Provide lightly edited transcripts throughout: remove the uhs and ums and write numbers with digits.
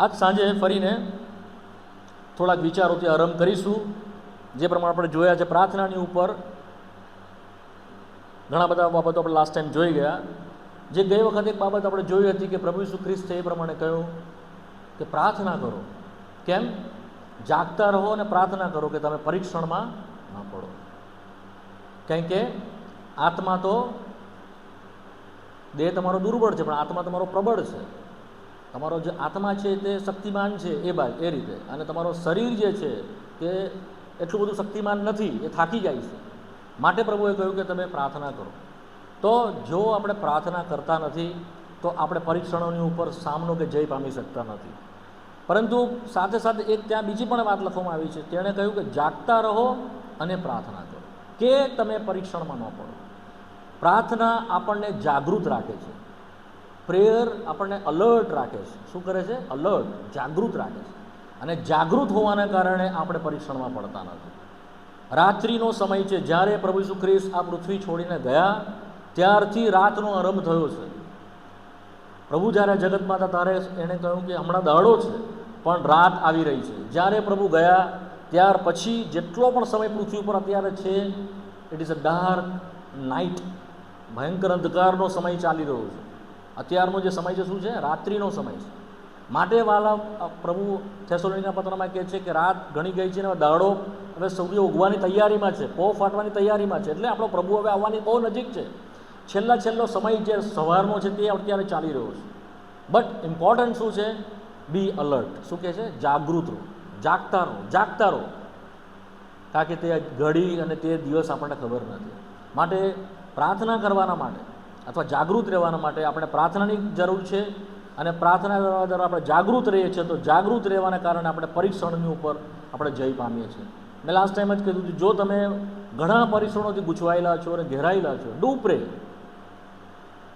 આજ સાંજે ફરીને થોડાક વિચારોથી આરંભ કરીશું. જે પ્રમાણે આપણે જોયા છે પ્રાર્થનાની ઉપર ઘણા બધા બાબતો આપણે લાસ્ટ ટાઈમ જોઈ ગયા. જે ગઈ વખત એક બાબત આપણે જોઈ હતી કે પ્રભુ ઈસુ ખ્રિસ્તે એ પ્રમાણે કહ્યું કે પ્રાર્થના કરો. કેમ? જાગતા રહો અને પ્રાર્થના કરો કે તમે પરીક્ષણમાં ના પડો. કારણ કે આત્મા તો દેહ તમારો દુર્બળ છે પણ આત્મા તમારો પ્રબળ છે. તમારો જે આત્મા છે તે શક્તિમાન છે એ રીતે, અને તમારો શરીર જે છે તે એટલું બધું શક્તિમાન નથી, એ થાકી જાય છે. માટે પ્રભુએ કહ્યું કે તમે પ્રાર્થના કરો. તો જો આપણે પ્રાર્થના કરતા નથી તો આપણે પરીક્ષણોની ઉપર સામનો કે જય પામી શકતા નથી. પરંતુ સાથે સાથે એક ત્યાં બીજી પણ વાત લખવામાં આવી છે. તેણે કહ્યું કે જાગતા રહો અને પ્રાર્થના કરો કે તમે પરીક્ષણમાં ન પડો. પ્રાર્થના આપણને જાગૃત રાખે છે. પ્રેયર આપણને અલર્ટ રાખે છે. શું કરે છે? અલર્ટ, જાગૃત રાખે છે. અને જાગૃત હોવાના કારણે આપણે પરીક્ષણમાં પડતા નથી. રાત્રિનો સમય છે. જ્યારે પ્રભુ ઈસુ ખ્રિસ્ત આ પૃથ્વી છોડીને ગયા ત્યારથી રાતનો આરંભ થયો છે. પ્રભુ જ્યારે જગતમાં હતા ત્યારે એણે કહ્યું કે હમણાં દાડો છે પણ રાત આવી રહી છે. જ્યારે પ્રભુ ગયા ત્યાર પછી જેટલો પણ સમય પૃથ્વી ઉપર અત્યારે છે, it is a dark night, ભયંકર અંધકારનો સમય ચાલી રહ્યો છે. અત્યારનો જે સમય છે શું છે? રાત્રિનો સમય છે. માટે વાલા પ્રભુ થેસલોનિકના પત્રમાં કહે છે કે રાત ઘણી ગઈ છે ને દાડો હવે સૂર્ય ઉગવાની તૈયારીમાં છે, પો ફાટવાની તૈયારીમાં છે. એટલે આપણો પ્રભુ હવે આવવાની બહુ નજીક છે. છેલ્લો સમય જે સવારનો છે તે અત્યારે ચાલી રહ્યો છે. બટ ઇમ્પોર્ટન્ટ શું છે? બી અલર્ટ. શું કહે છે? જાગૃત રહો, જાગતા રહો. કારણ કે તે ઘડી અને તે દિવસ આપણને ખબર નથી. માટે પ્રાર્થના કરવાના માટે અથવા જાગૃત રહેવાના માટે આપણે પ્રાર્થનાની જરૂર છે. અને પ્રાર્થના કરવા દ્વારા આપણે જાગૃત રહીએ છીએ તો જાગૃત રહેવાના કારણે આપણે પરીક્ષણની ઉપર આપણે જય પામીએ છીએ. મેં લાસ્ટ ટાઈમ જ કીધું જો તમે ઘણા પરીક્ષણોથી ગૂંચવાયેલા છો અને ઘેરાયેલા છો, ડુ પ્રે.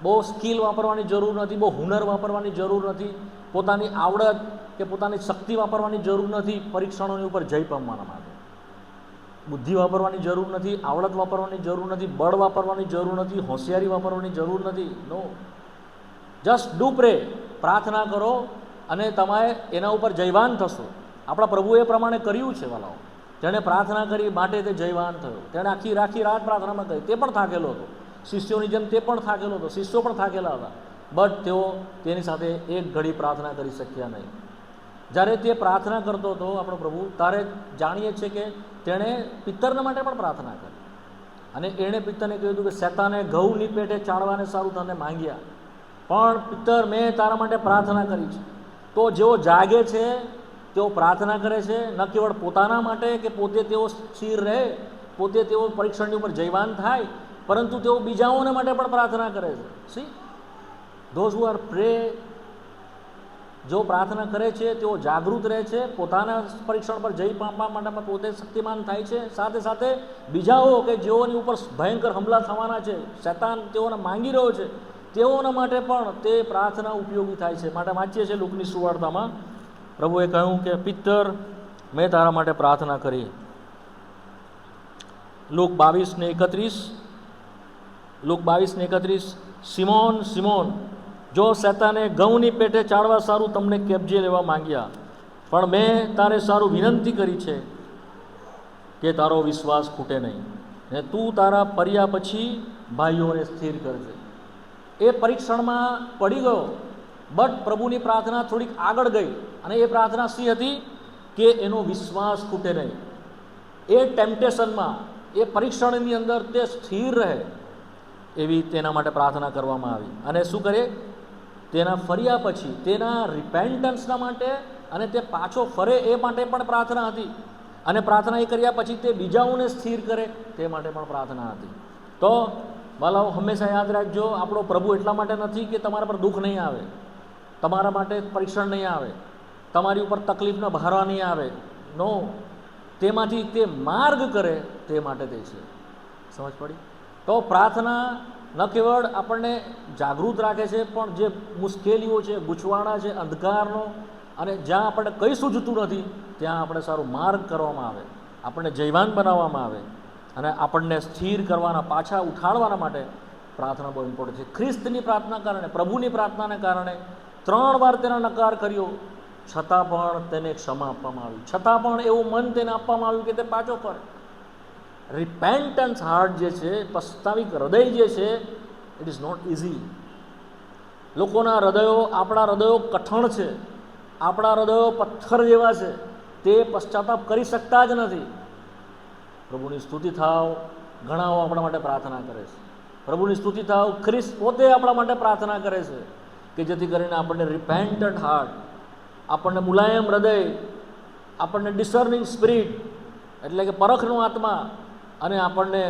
બહુ સ્કિલ વાપરવાની જરૂર નથી, બહુ હુનર વાપરવાની જરૂર નથી, પોતાની આવડત કે પોતાની શક્તિ વાપરવાની જરૂર નથી પરીક્ષણોની ઉપર જય પામવાના માટે. બુદ્ધિ વાપરવાની જરૂર નથી, આવડત વાપરવાની જરૂર નથી, બળ વાપરવાની જરૂર નથી, હોશિયારી વાપરવાની જરૂર નથી. નો, જસ્ટ ડુ પ્રે. પ્રાર્થના કરો અને તમે એના ઉપર જયવાન થશો. આપણા પ્રભુએ એ પ્રમાણે કર્યું છે વાલાઓ. જેણે પ્રાર્થના કરી માટે તે જયવાન થયો. તેણે આખી રાત પ્રાર્થનામાં કરી. તે પણ થાકેલો હતો, શિષ્યોની જેમ તે પણ થાકેલો હતો, શિષ્યો પણ થાકેલા હતા. બટ તેઓ તેની સાથે એક ઘડી પ્રાર્થના કરી શક્યા નહીં. જ્યારે તે પ્રાર્થના કરતો હતો આપણો પ્રભુ, ત્યારે જાણીએ છીએ કે તેણે પિત્તરના માટે પણ પ્રાર્થના કરી. અને એણે પિત્તરને કહ્યું હતું કે શેતાને ઘઉંની પેટે ચાળવાને સારું તને માંગ્યા, પણ પિત્તર મેં તારા માટે પ્રાર્થના કરી છે. તો જેઓ જાગે છે તેઓ પ્રાર્થના કરે છે, ન કેવળ પોતાના માટે કે પોતે તેઓ સ્થિર રહે, પોતે તેઓ પરીક્ષણની ઉપર જયવાન થાય, પરંતુ તેઓ બીજાઓને માટે પણ પ્રાર્થના કરે છે. સી ધોઝ હુ આર પ્રે, જો પ્રાર્થના કરે છે તેઓ જાગૃત રહે છે, પોતાના પરીક્ષણ પર જય પામવા માટે પોતે શક્તિમાન થાય છે. સાથે સાથે બીજાઓ કે જેઓની ઉપર ભયંકર હુમલા થવાના છે, શૈતાન તેઓને માંગી રહ્યો છે, તેઓના માટે પણ તે પ્રાર્થના ઉપયોગી થાય છે. માટે વાંચીએ છીએ લુકની સુવાર્તામાં પ્રભુએ કહ્યું કે પિત્તર મેં તારા માટે પ્રાર્થના કરી. લુક 22:31 સિમોન સિમોન, જો શૈતાને ઘઉંની પેટે ચાળવા સારું તમને કબજે લેવા માંગ્યા, પણ મેં તારે સારું વિનંતી કરી છે કે તારો વિશ્વાસ ખૂટે નહીં, ને તું તારા પર્યા પછી ભાઈઓને સ્થિર કરજે. એ પરીક્ષણમાં પડી ગયો, બટ પ્રભુની પ્રાર્થના થોડીક આગળ ગઈ. અને એ પ્રાર્થના શી હતી? કે એનો વિશ્વાસ ખૂટે નહીં. એ ટેમ્પટેશનમાં, એ પરીક્ષણની અંદર તે સ્થિર રહે એવી તેના માટે પ્રાર્થના કરવામાં આવી. અને શું કરે? તેના ફર્યા પછી તેના રિપેન્ટન્સના માટે અને તે પાછો ફરે એ માટે પણ પ્રાર્થના હતી. અને પ્રાર્થના એ કર્યા પછી તે બીજાઓને સ્થિર કરે તે માટે પણ પ્રાર્થના હતી. તો વાલાઓ હંમેશા યાદ રાખજો, આપણો પ્રભુ એટલા માટે નથી કે તમારા પર દુઃખ નહીં આવે, તમારા માટે પરીક્ષણ નહીં આવે, તમારી ઉપર તકલીફનો ભારા નહીં આવે. નો, તેમાંથી તે માર્ગ કરે તે માટે તે છે. સમજ પડી? તો પ્રાર્થના ન કેવળ આપણને જાગૃત રાખે છે, પણ જે મુશ્કેલીઓ છે, ગૂંચવાડા છે અંધકારનો, અને જ્યાં આપણને કંઈ સૂઝતું નથી ત્યાં આપણે સારું માર્ગ કરવામાં આવે, આપણને જયવાન બનાવવામાં આવે અને આપણને સ્થિર કરવાના, પાછા ઉઠાડવાના માટે પ્રાર્થના બહુ ઇમ્પોર્ટન્ટ છે. ખ્રિસ્તની પ્રાર્થના કારણે, પ્રભુની પ્રાર્થનાને કારણે 3 વાર તેનો નકાર કર્યો છતાં પણ તેને ક્ષમા આપવામાં આવી, છતાં પણ એવું મન તેને આપવામાં આવ્યું કે તે પાછો ફરે. રિપેન્ટન્સ હાર્ટ જે છે, પસ્તાવિક હૃદય જે છે, ઇટ ઇઝ નોટ ઇઝી. લોકોના હૃદયો, આપણા હૃદયો કઠણ છે, આપણા હૃદયો પથ્થર જેવા છે, તે પશ્ચાતાપ કરી શકતા જ નથી. પ્રભુની સ્તુતિ થાવ, ઘણાઓ આપણા માટે પ્રાર્થના કરે છે. પ્રભુની સ્તુતિ થાવ, ખ્રિસ્ત પોતે આપણા માટે પ્રાર્થના કરે છે કે જેથી કરીને આપણને રિપેન્ટન્ટ હાર્ટ, આપણને મુલાયમ હૃદય, આપણને ડિસર્નિંગ સ્પિરિટ એટલે કે પરખનો આત્મા, અને આપણને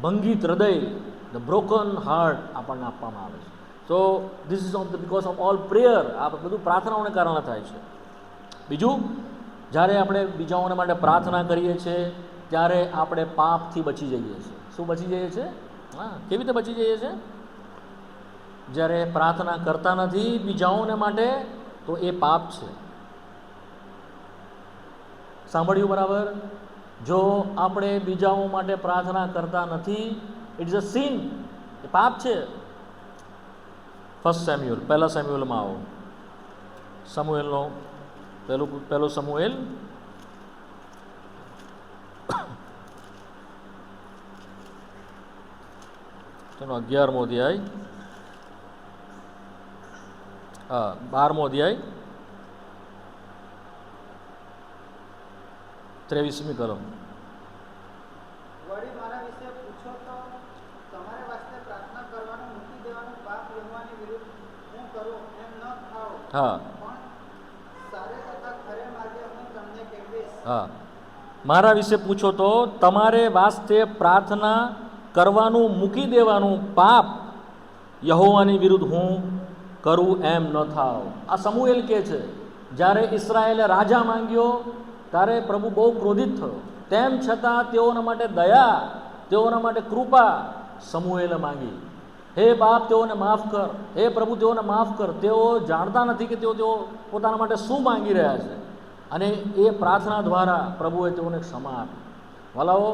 ભંગિત હૃદય, ધ બ્રોકન હાર્ટ આપણને આપવામાં આવે છે. સો this ease of the because of all prayer. આ બધું પ્રાર્થનાઓને કારણે થાય છે. બીજું, જ્યારે આપણે બીજાઓને માટે પ્રાર્થના કરીએ છીએ ત્યારે આપણે પાપથી બચી જઈએ છીએ. શું બચી જઈએ છીએ? હા, કેવી રીતે બચી જઈએ છીએ? જ્યારે પ્રાર્થના કરતા નથી બીજાઓને માટે તો એ પાપ છે. સાંભળ્યું બરાબર? જો આપણે બીજાઓ માટે પ્રાર્થના કરતા નથી, ઇટ ઇઝ અ સિન, એ પાપ છે. ફર્સ્ટ સેમ્યુઅલ, પહેલા સેમ્યુઅલમાં આવો. સમુએલનો પહેલો સમુએલ તેનો 11મો અધ્યાય, 12મો અધ્યાય, 23મી કલમ. વળી મારા વિશે પૂછો તો તમારે વાસ્તે પ્રાર્થના કરવાનું મૂકી દેવાનું પાપ યહોવાની વિરુદ્ધ હું કરું એમ ન થાઓ. હા, પણ સારે તથા ખરે માર્ગે હું તમને કહેવીશ. હા, મારા વિશે પૂછો તો તમારે વાસ્તે પ્રાર્થના કરવાનું મૂકી દેવાનું પાપ યહોવાની વિરુદ્ધ હું કરું એમ ન થાવ. આ સમુએલ કહે છે. જ્યારે ઇસ્રાયેલે રાજા માંગ્યો ત્યારે પ્રભુ બહુ ક્રોધિત થયો. તેમ છતાં તેઓના માટે દયા, તેઓના માટે કૃપા સમુએલે માંગી. હે બાપ, તેઓને માફ કર. હે પ્રભુ, તેઓને માફ કર. તેઓ જાણતા નથી કે તેઓ પોતાના માટે શું માંગી રહ્યા છે. અને એ પ્રાર્થના દ્વારા પ્રભુએ તેઓને ક્ષમા આપી. વાલાઓ,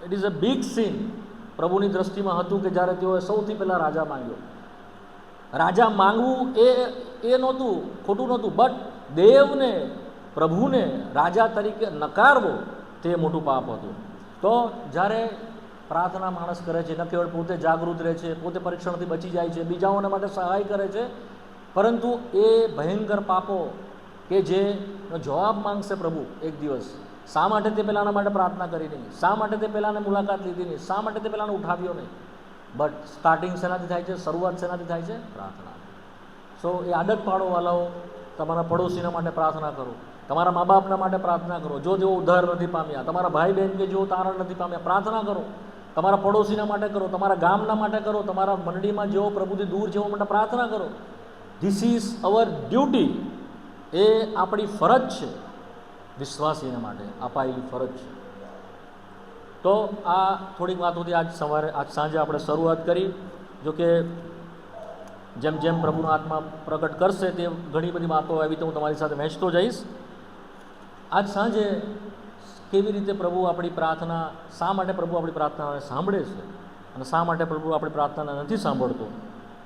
it is a big sin પ્રભુની દ્રષ્ટિમાં હતું કે જ્યારે તેઓએ સૌથી પહેલાં રાજા માંગ્યો. રાજા માંગવું એ નહોતું, ખોટું નહોતું, બટ દેવને, પ્રભુને રાજા તરીકે નકારવો તે મોટું પાપ હતું. તો જ્યારે પ્રાર્થના માણસ કરે છે, ન કેવળ પોતે જાગૃત રહે છે, પોતે પરીક્ષણથી બચી જાય છે, બીજાઓને માટે સહાય કરે છે, પરંતુ એ ભયંકર પાપો કે જેનો જવાબ માંગશે પ્રભુ એક દિવસ. શા માટે તે પહેલાંના માટે પ્રાર્થના કરી નહીં? શા માટે તે પહેલાંને મુલાકાત લીધી નહીં? શા માટે તે પહેલાંને ઉઠાવ્યો નહીં? બટ સ્ટાર્ટિંગ શેનાથી થાય છે? શરૂઆત શેનાથી થાય છે? પ્રાર્થના. સો એ આદત પાડો વાલાઓ. તમારા પડોશીના માટે પ્રાર્થના કરો, તમારા મા બાપના માટે પ્રાર્થના કરો. જો તેઓ ઉદ્ધાર નથી પામ્યા, તમારા ભાઈ બહેન કે જેઓ તારણ નથી પામ્યા, પ્રાર્થના કરો. તમારા પડોશીના માટે કરો, તમારા ગામના માટે કરો, તમારા મંડળીમાં જેઓ પ્રભુથી દૂર જેઓ માટે પ્રાર્થના કરો. This is our duty. એ આપણી ફરજ છે, વિશ્વાસીના માટે અપાયેલી ફરજ છે. તો આ થોડીક વાતોથી આજ સાંજે આપણે શરૂઆત કરી. જોકે જેમ જેમ પ્રભુનો આત્મા પ્રગટ કરશે તે ઘણી બધી વાતો આવી તો હું તમારી સાથે વહેંચતો જઈશ. આજ સાંજે કેવી રીતે પ્રભુ આપણી પ્રાર્થના, શા માટે પ્રભુ આપણી પ્રાર્થનાને સાંભળે છે અને શા માટે પ્રભુ આપણી પ્રાર્થના નથી સાંભળતો,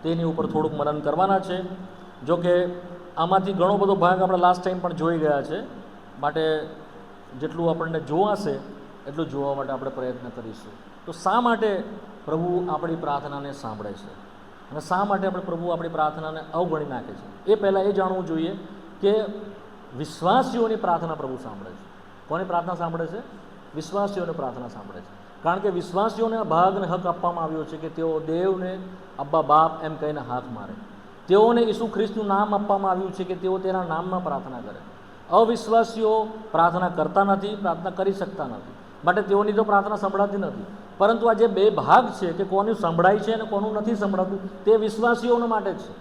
તેની ઉપર થોડુંક મનન કરવાના છે. જોકે આમાંથી ઘણો બધો ભાગ આપણે લાસ્ટ ટાઈમ પણ જોઈ ગયા છે, માટે જેટલું આપણને જોવાશે એટલું જોવા માટે આપણે પ્રયત્ન કરીશું. તો શા માટે પ્રભુ આપણી પ્રાર્થનાને સાંભળે છે અને શા માટે પ્રભુ આપણી પ્રાર્થનાને અવગણી નાખે છે? એ પહેલાં એ જાણવું જોઈએ કે વિશ્વાસીઓની પ્રાર્થના પ્રભુ સાંભળે છે. કોની પ્રાર્થના સાંભળે છે? વિશ્વાસીઓની પ્રાર્થના સાંભળે છે. કારણ કે વિશ્વાસીઓને ભાગને હક આપવામાં આવ્યો છે કે તેઓ દેવને અબ્બા બાપ એમ કહીને હાથ મારે. તેઓને ઈસુ ખ્રિસ્તનું નામ આપવામાં આવ્યું છે કે તેઓ તેના નામમાં પ્રાર્થના કરે. અવિશ્વાસીઓ પ્રાર્થના કરતા નથી, પ્રાર્થના કરી શકતા નથી, માટે તેઓની તો પ્રાર્થના સંભળાતી નથી. પરંતુ આ જે બે ભાગ છે કે કોનું સંભળાય છે અને કોનું નથી સંભળાતું, તે વિશ્વાસીઓના માટે જ છે.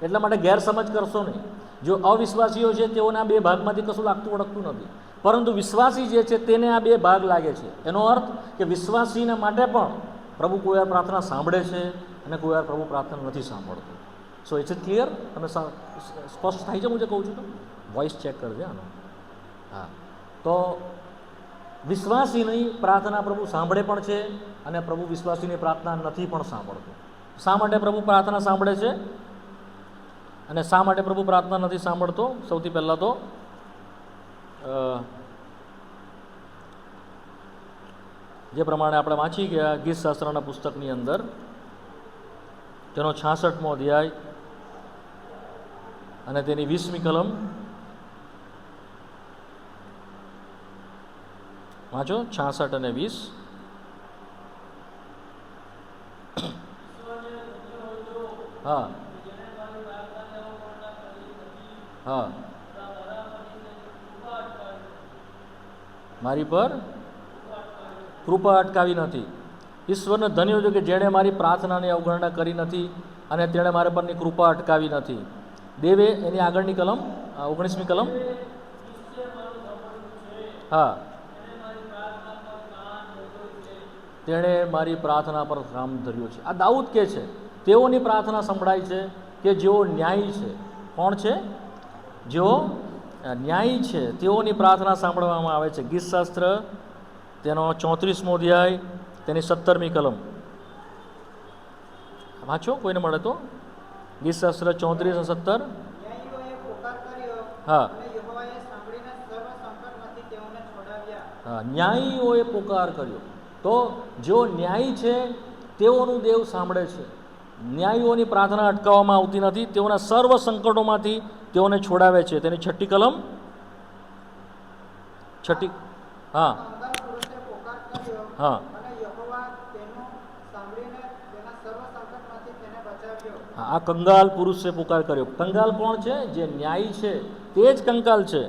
એટલા માટે ગેરસમજ કરશો નહીં. જો અવિશ્વાસીઓ છે તેઓને આ બે ભાગમાંથી કશું લાગતું ઓળખતું નથી, પરંતુ વિશ્વાસી જે છે તેને આ બે ભાગ લાગે છે. એનો અર્થ કે વિશ્વાસીના માટે પણ પ્રભુ કોઈ વાર પ્રાર્થના સાંભળે છે અને કોઈ વાર પ્રભુ પ્રાર્થના નથી સાંભળતું. So it's clear? તમે સ્પષ્ટ થાય છે હું જે કહું છું? તો વોઇસ ચેક કરજે આનો. હા, તો વિશ્વાસીની પ્રાર્થના પ્રભુ સાંભળે પણ છે અને પ્રભુ વિશ્વાસીની પ્રાર્થના નથી પણ સાંભળતો. શા માટે પ્રભુ પ્રાર્થના સાંભળે છે? અને શા માટે પ્રભુ પ્રાર્થના નથી સાંભળતો? સૌથી પહેલાં તો જે પ્રમાણે આપણે વાંચી ગયા ગીત શાસ્ત્રના પુસ્તકની અંદર તેનો 66મો અધ્યાય અને તેની 20મી કલમ વાંચો, 66 અને 20. હા હા, મારી પર કૃપા અટકાવી નથી. ઈશ્વરને ધન્ય છે કે જેણે મારી પ્રાર્થનાની અવગણના કરી નથી અને તેણે મારા પરની કૃપા અટકાવી નથી. દેવે એની આગળની કલમ 19મી કલમ. હા, તેણે મારી પ્રાર્થના પર કામ ધર્યું છે. આ દાઉદ કે છે તેઓની પ્રાર્થના સંભળાય છે કે જેઓ ન્યાયી છે. કોણ છે? જેઓ ન્યાયી છે તેઓની પ્રાર્થના સાંભળવામાં આવે છે. ગીતશાસ્ત્ર તેનો 34મો અધ્યાય તેની 17મી કલમ વાંચો, કોઈને મળે તો. ગીતશાસ્ત્ર 34 અને 17. ન્યાયીઓએ પોકાર કર્યો હા અને યહોવાએ સાંભળીને સર્વ સંકટમાંથી તેઓને છોડાવ્યા. હા, ન્યાયીઓએ પોકાર કર્યો. તો જેઓ ન્યાયી છે તેઓનું દેવ સાંભળે છે. ન્યાયીઓની પ્રાર્થના અટકાવવામાં આવતી નથી. તેઓના સર્વ સંકટોમાંથી તેઓને છોડાવે છે. તેની 6ઠ્ઠી કલમ. 6ઠ્ઠી. હા કંગાલ પુરુષે પોકાર કર્યો હા અને યહોવા તેનું સાંભળીને તેના સર્વ સંકટમાંથી તેને બચાવ્યો. હા, આ કંગાલ પુરુષે પુકાર કર્યો. કંગાલ કોણ છે? જે ન્યાયી છે તે જ કંગાલ છે.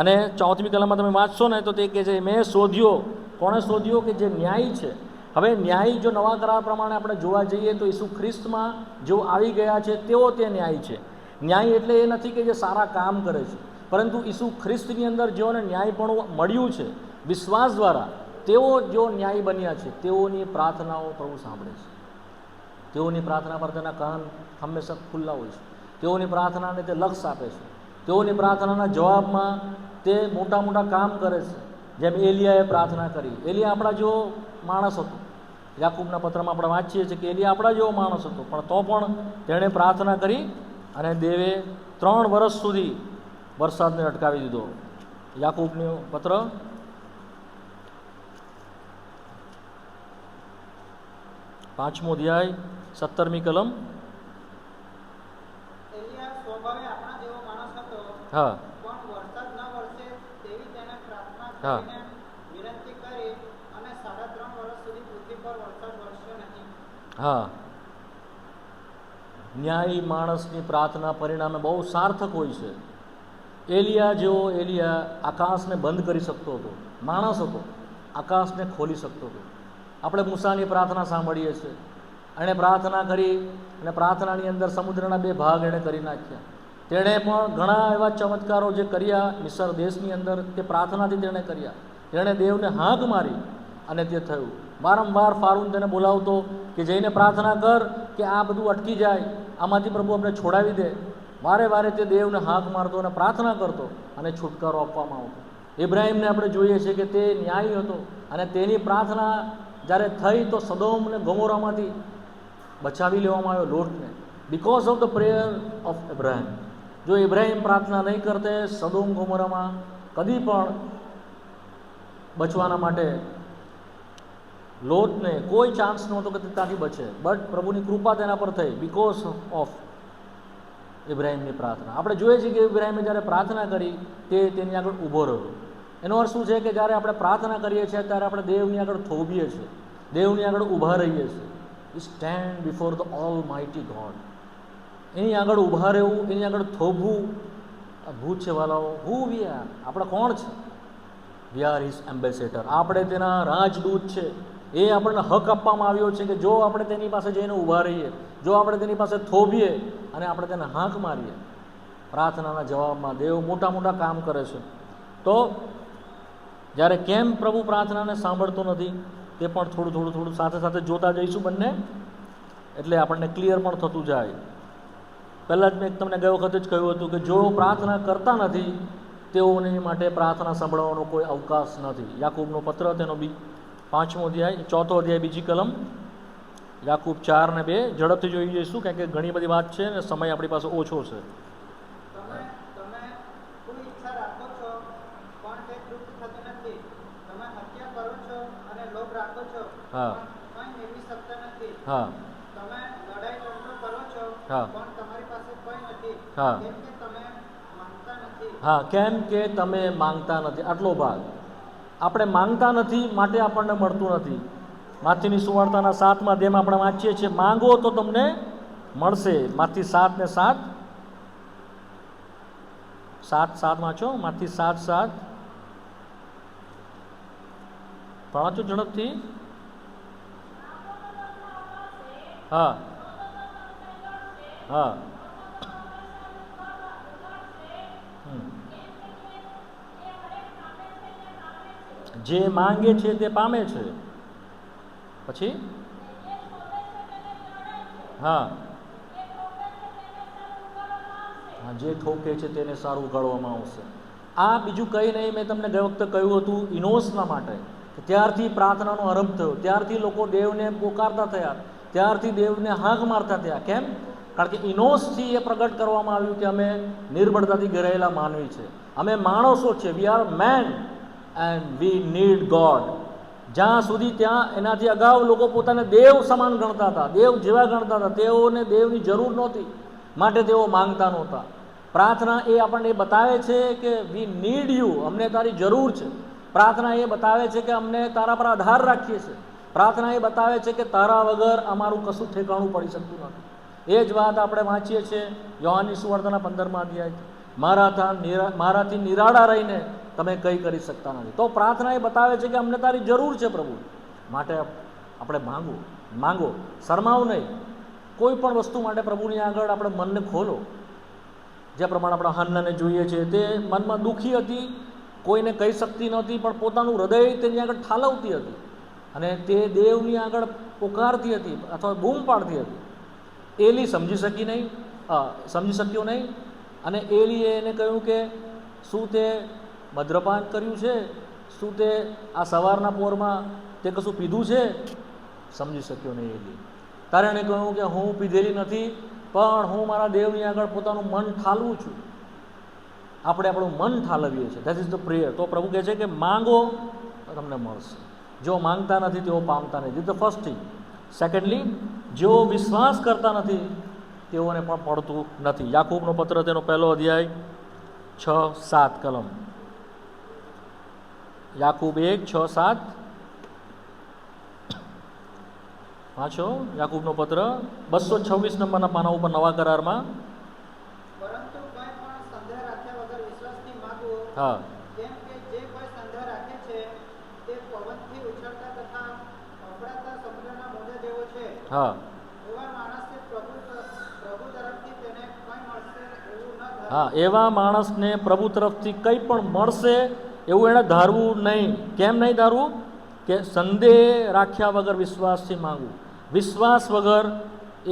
અને 4મી કલમમાં તમે વાંચશો ને તો તે કહે છે મેં શોધ્યો. કોણે શોધ્યો? કે જે ન્યાયી છે. હવે ન્યાયી જો નવા કરાર પ્રમાણે આપણે જોવા જઈએ તો ઈસુ ખ્રિસ્તમાં જેઓ આવી ગયા છે તેઓ તે ન્યાયી છે. ન્યાયી એટલે એ નથી કે જે સારા કામ કરે છે, પરંતુ ઈસુ ખ્રિસ્તની અંદર જેઓને ન્યાયપણું મળ્યું છે વિશ્વાસ દ્વારા, તેઓ જેઓ ન્યાયી બન્યા છે તેઓની પ્રાર્થનાઓ પ્રભુ સાંભળે છે. તેઓની પ્રાર્થના પર તેના કાન હંમેશા ખુલ્લા હોય છે. તેઓની પ્રાર્થનાને તે લક્ષ્ય આપે છે. તેઓની પ્રાર્થનાના જવાબમાં તે મોટા મોટા કામ કરે છે. જેમ એલિયાએ પ્રાર્થના કરી. એલિયા આપણા જેવો માણસ હતો. યાકૂબના પત્રમાં આપણે વાંચીએ છીએ કે એલિયા આપણા જેવો માણસ હતો, પણ તો પણ તેણે પ્રાર્થના કરી અને દેવે 3 વર્ષ સુધી વરસાદને અટકાવી દીધો. યાકૂબનું પત્ર 5મો અધ્યાય 17મી કલમ. એલિયા સ્વભાવે આપણા જેવો માણસ હતો, હા પણ વરસાદ ન વરસે તેવી તેને પ્રાર્થના હા. કરીને વિનંતી કરી અને 3.5 વર્ષ સુધી પૃથ્વી પર વરસાદ વરસ્યો નહીં. હા, ન્યાયી માણસની પ્રાર્થના પરિણામે બહુ સાર્થક હોય છે. એલિયા જેવો એલિયા આકાશને બંધ કરી શકતો હતો. માણસ હતો, આકાશને ખોલી શકતો હતો. આપણે મૂસાની પ્રાર્થના સાંભળીએ છીએ. એણે પ્રાર્થના કરી અને પ્રાર્થનાની અંદર સમુદ્રના 2 ભાગ એણે કરી નાખ્યા. તેણે પણ ઘણા એવા ચમત્કારો જે કર્યા મિસર દેશની અંદર તે પ્રાર્થનાથી તેણે કર્યા. તેણે દેવને હાંક મારી અને તે થયું. વારંવાર ફારૂન તેને બોલાવતો કે જઈને પ્રાર્થના કર કે આ બધું અટકી જાય, આમાંથી પ્રભુ આપણે છોડાવી દે. વારે વારે તે દેવને હાંક મારતો અને પ્રાર્થના કરતો અને છુટકારો આપવામાં આવતો. ઇબ્રાહીમને આપણે જોઈએ છીએ કે તે ન્યાયી હતો અને તેની પ્રાર્થના જ્યારે થઈ તો સદોમ અને ગોમોરામાંથી બચાવી લેવામાં આવ્યો લોટને, because of the prayer of Ibrahim. જો ઇબ્રાહીમ પ્રાર્થના નહીં કરતે સદોમ ગોમોરામાં કદી પણ બચવાના માટે લોટને કોઈ ચાન્સ નહોતો કે તે ત્યાંથી બચે. બટ પ્રભુની કૃપા તેના પર થઈ બિકોઝ ઓફ ઇબ્રાહીમની પ્રાર્થના. આપણે જોઈએ છીએ કે ઇબ્રાહીમે જ્યારે પ્રાર્થના કરી તે તેની આગળ ઊભો રહ્યો. એનો અર્થ શું છે કે જ્યારે આપણે પ્રાર્થના કરીએ છીએ ત્યારે આપણે દેવની આગળ થોભીએ છીએ, દેવની આગળ ઊભા રહીએ છીએ. We stand before the almighty God. એની આગળ ઊભા રહેવું, એની આગળ થોભવું અદ્ભુત છે વાલાઓ. હુ વી આર, આપણે કોણ છે? We R his ambassador. આપણે તેના રાજદૂત છે. એ આપણને હક આપવામાં આવ્યો છે કે જો આપણે તેની પાસે જઈને ઊભા રહીએ, જો આપણે તેની પાસે થોભીએ અને આપણે તેને હાંક મારીએ, પ્રાર્થનાના જવાબમાં દેવ મોટા મોટા કામ કરે છે. તો જ્યારે કેમ પ્રભુ પ્રાર્થનાને સાંભળતો નથી તે પણ થોડું થોડું સાથે સાથે જોતા જઈશું બંને, એટલે આપણને ક્લિયર પણ થતું જાય. પહેલાં જ મેં તમને ગઈ વખતે જ કહ્યું હતું કે જો પ્રાર્થના કરતા નથી તેઓની માટે પ્રાર્થના સાંભળવાનો કોઈ અવકાશ નથી. યાકૂબનો પત્ર તેનો 5મો અધ્યાય 4થો અધ્યાય 2જી કલમ. યાકૂબ 4:2 ઝડપથી જોઈ જઈશું, કારણ કે ઘણી બધી વાત છે ને સમય આપણી પાસે ઓછો છે. તમે તમે કોઈ ઈચ્છા રાખો છો પણ તે તૃપ્ત થતી નથી. તમે હત્યા કરો છો અને લોભ રાખો છો હા. પણ કંઈ મેળવી શકતા નથી. હા તમે લડાઈ ઝઘડો કરો છો હા. પણ તમારી પાસે કંઈ નથી. હા. કેમ કે તમે માંગતા નથી. હા, કેમ કે તમે માંગતા નથી. આટલો ભાગ આપણે માંગતા નથી માટે આપણને મળતું નથી. માથીની સુવાર્તાના 7મા અધ્યાયમાં આપણે વાંચીએ છીએ, માંગો તો તમને મળશે. માથી 7:7 7:7 વાંચો. માથી 7:7 વાંચો ઝડપથી. હા હા. જે માંગે છે તે પામે છે. પછી હા જે ઠોકે છે તેને સારું ઉગાડવામાં આવશે. આ બીજું કંઈ નહીં, મેં તમને ગઈ વખતે કહ્યું હતું ઇનોસના માટે, કે ત્યારથી પ્રાર્થનાનો આરંભ થયો, ત્યારથી લોકો દેવને પોકારતા થયા, ત્યારથી દેવને હાંક મારતા થયા. કેમ? કારણ કે ઇનોસથી એ પ્રગટ કરવામાં આવ્યું કે અમે નિર્બળતાથી ઘેરાયેલા માનવી છે, અમે માણસો છે, we are man and we need God. જ્યાં સુધી ત્યાં એનાથી અગાઉ લોકો પોતાને દેવ સમાન ગણતા હતા, દેવ જેવા ગણતા હતા, તેઓને દેવની જરૂર નહોતી, માટે તેઓ માંગતા નહોતા. પ્રાર્થના એ આપણને એ બતાવે છે કે વી નીડ યુ, અમને તારી જરૂર છે. પ્રાર્થના એ બતાવે છે કે અમને તારા પર આધાર રાખીએ છીએ. પ્રાર્થના એ બતાવે છે કે તારા વગર અમારું કશું ઠેકાણું પડી શકતું નથી. એ જ વાત આપણે વાંચીએ છીએ યોહાનની સુવાર્તાના 15મા અધ્યાય, મારાથી નિરાળા રહીને તમે કંઈ કરી શકતા નથી. તો પ્રાર્થના એ બતાવે છે કે અમને તારી જરૂર છે પ્રભુ, માટે આપણે માંગો, શરમાવ નહીં. કોઈ પણ વસ્તુ માટે પ્રભુની આગળ આપણે મનને ખોલો. જે પ્રમાણે આપણે હન્નાને જોઈએ છીએ, તે મનમાં દુઃખી હતી, કોઈને કહી શકતી નહોતી, પણ પોતાનું હૃદય તેની આગળ ઠાલવતી હતી અને તે દેવની આગળ પોકારતી હતી અથવા બૂમ પાડતી હતી. એલી સમજી શક્યો નહીં, અને એલીએ એને કહ્યું કે શું તે મદ્યપાન કર્યું છે? શું તે આ સવારના પોરમાં તે કશું પીધું છે? સમજી શક્યો નહીં એલી. તારે એણે કહ્યું કે હું પીધેલી નથી, પણ હું મારા દેવની આગળ પોતાનું મન ઠાલવું છું. આપણે આપણું મન ઠાલવીએ છીએ, ધેટ ઇઝ ધ પ્રેયર. તો પ્રભુ કહે છે કે માંગો તમને મળશે. જો માંગતા નથી તેઓ પામતા નથી. The first thing. સેકન્ડલી, જેઓ વિશ્વાસ કરતા નથી તેઓને પણ પડતું નથી. યાકૂબનો પત્ર તેનો 1 અધ્યાય 6-7 કલમ. યાકૂબ 1:6-7 વાંચો. યાકૂબનો પત્ર 226 નંબરના પાના ઉપર નવા કરારમાં. પરંતુ કંઈ પણ સંદેહ રાખ્યા વગર વિશ્વાસથી માંગો. હા. કેમ કે જે કોઈ સંદેહ રાખે છે તે પવનથી ઉછળતા તથા અફડાતા સમુદ્રના મોજા જેવો છે. હા. એવા માણસને પ્રભુ તરફથી તેને કંઈ મળશે એવું ન ધારવું. હા, એવા માણસને પ્રભુ તરફથી કંઈ પણ મળશે એવું એણે ધારવું નહીં. કેમ નહીં ધારવું? કે સંદેહ રાખ્યા વગર વિશ્વાસથી માંગવું. વિશ્વાસ વગર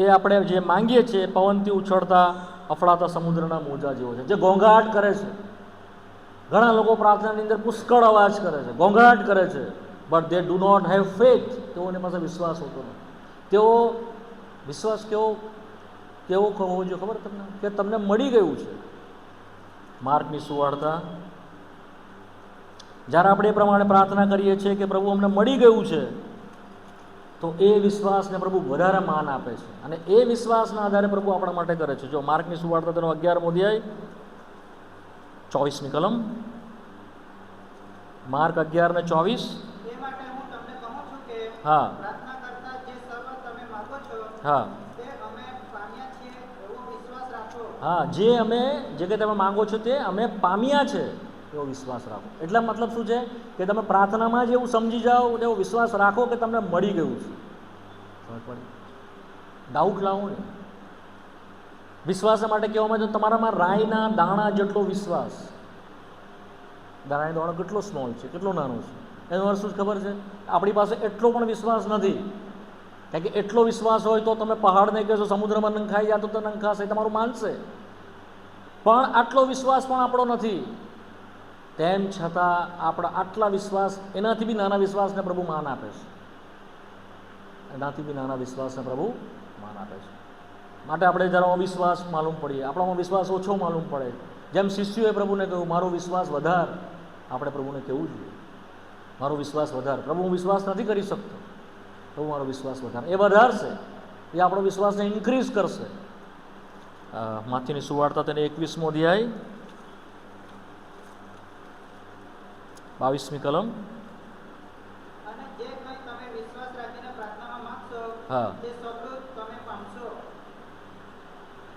એ આપણે જે માંગીએ છીએ પવનથી ઉછળતા અફડાતા સમુદ્રના મોજા જેવો છે, જે ઘોંઘાટ કરે છે. ઘણા લોકો પ્રાર્થનાની અંદર પુષ્કળ અવાજ કરે છે, ઘોંઘાટ કરે છે, but they do not have faith. તેઓની પાસે વિશ્વાસ હોતો નથી. તેઓ વિશ્વાસ કેવો હોવો જોઈએ ખબર તમને? કે તમને મળી ગયું છે. માર્કની સુવાર્તા, જ્યારે આપણે એ પ્રમાણે પ્રાર્થના કરીએ છીએ કે પ્રભુ અમને મળી ગયું છે, તો એ વિશ્વાસને પ્રભુ વધારે માન આપે છે, અને એ વિશ્વાસના આધારે પ્રભુ આપણા માટે કરે છે. જો માર્કની સુવાર્તા તેનો 11મો અધ્યાય 24મી કલમ. માર્ક 11:24. એ માટે હું તમને કહું છું કે હા. પ્રાર્થના કરતા જે સર્વ તમે માંગો છો હા. તે અમે પામ્યા છીએ એવો વિશ્વાસ રાખો. હા, જે કંઈ તમે માંગો છો તે અમે પામ્યા છે એવો વિશ્વાસ રાખો. એટલે મતલબ શું છે? કે તમે પ્રાર્થનામાં જ એવું સમજી જાઓ, એવો વિશ્વાસ રાખો કે તમને મળી ગયું છે. સમજ પડી? ડાઉટ લાવો ને. વિશ્વાસ માટે કહેવામાં આવે છે તમારામાં રાઈના દાણા જેટલો વિશ્વાસ. રાઈનો દાણો કેટલો સ્મોલ છે, કેટલો નાનો છે? એનો અર્થ શું ખબર છે? આપણી પાસે એટલો પણ વિશ્વાસ નથી. કારણ કે એટલો વિશ્વાસ હોય તો તમે પહાડને કહેશો સમુદ્રમાં નંખાઈ જાય તો નંખાશે, તમારું માનશે. પણ આટલો વિશ્વાસ પણ આપણો નથી. તેમ છતાં આપણા આટલા વિશ્વાસ, એનાથી બી નાના વિશ્વાસને પ્રભુ માન આપે છે. એનાથી બી નાના વિશ્વાસને પ્રભુ માન આપે છે. માટે આપણે જરા અવિશ્વાસ માલુમ પડીએ, આપણામાં વિશ્વાસ ઓછો માલુમ પડે, જેમ શિષ્યોએ પ્રભુને કહ્યું મારો વિશ્વાસ વધાર, આપણે પ્રભુને કહેવું જોઈએ મારો વિશ્વાસ વધાર. પ્રભુ હું વિશ્વાસ નથી કરી શકતો, પ્રભુ મારો વિશ્વાસ વધાર. એ વધારશે, એ આપણો વિશ્વાસને ઇન્ક્રીઝ કરશે. માથીની સુવાર્તા તેને 21મો અધ્યાય 22મી કલમ. અને જે કંઈ તમે વિશ્વાસ રાખીને પ્રાર્થનામાં માંગશો હા. તે સગળું તમે પામશો.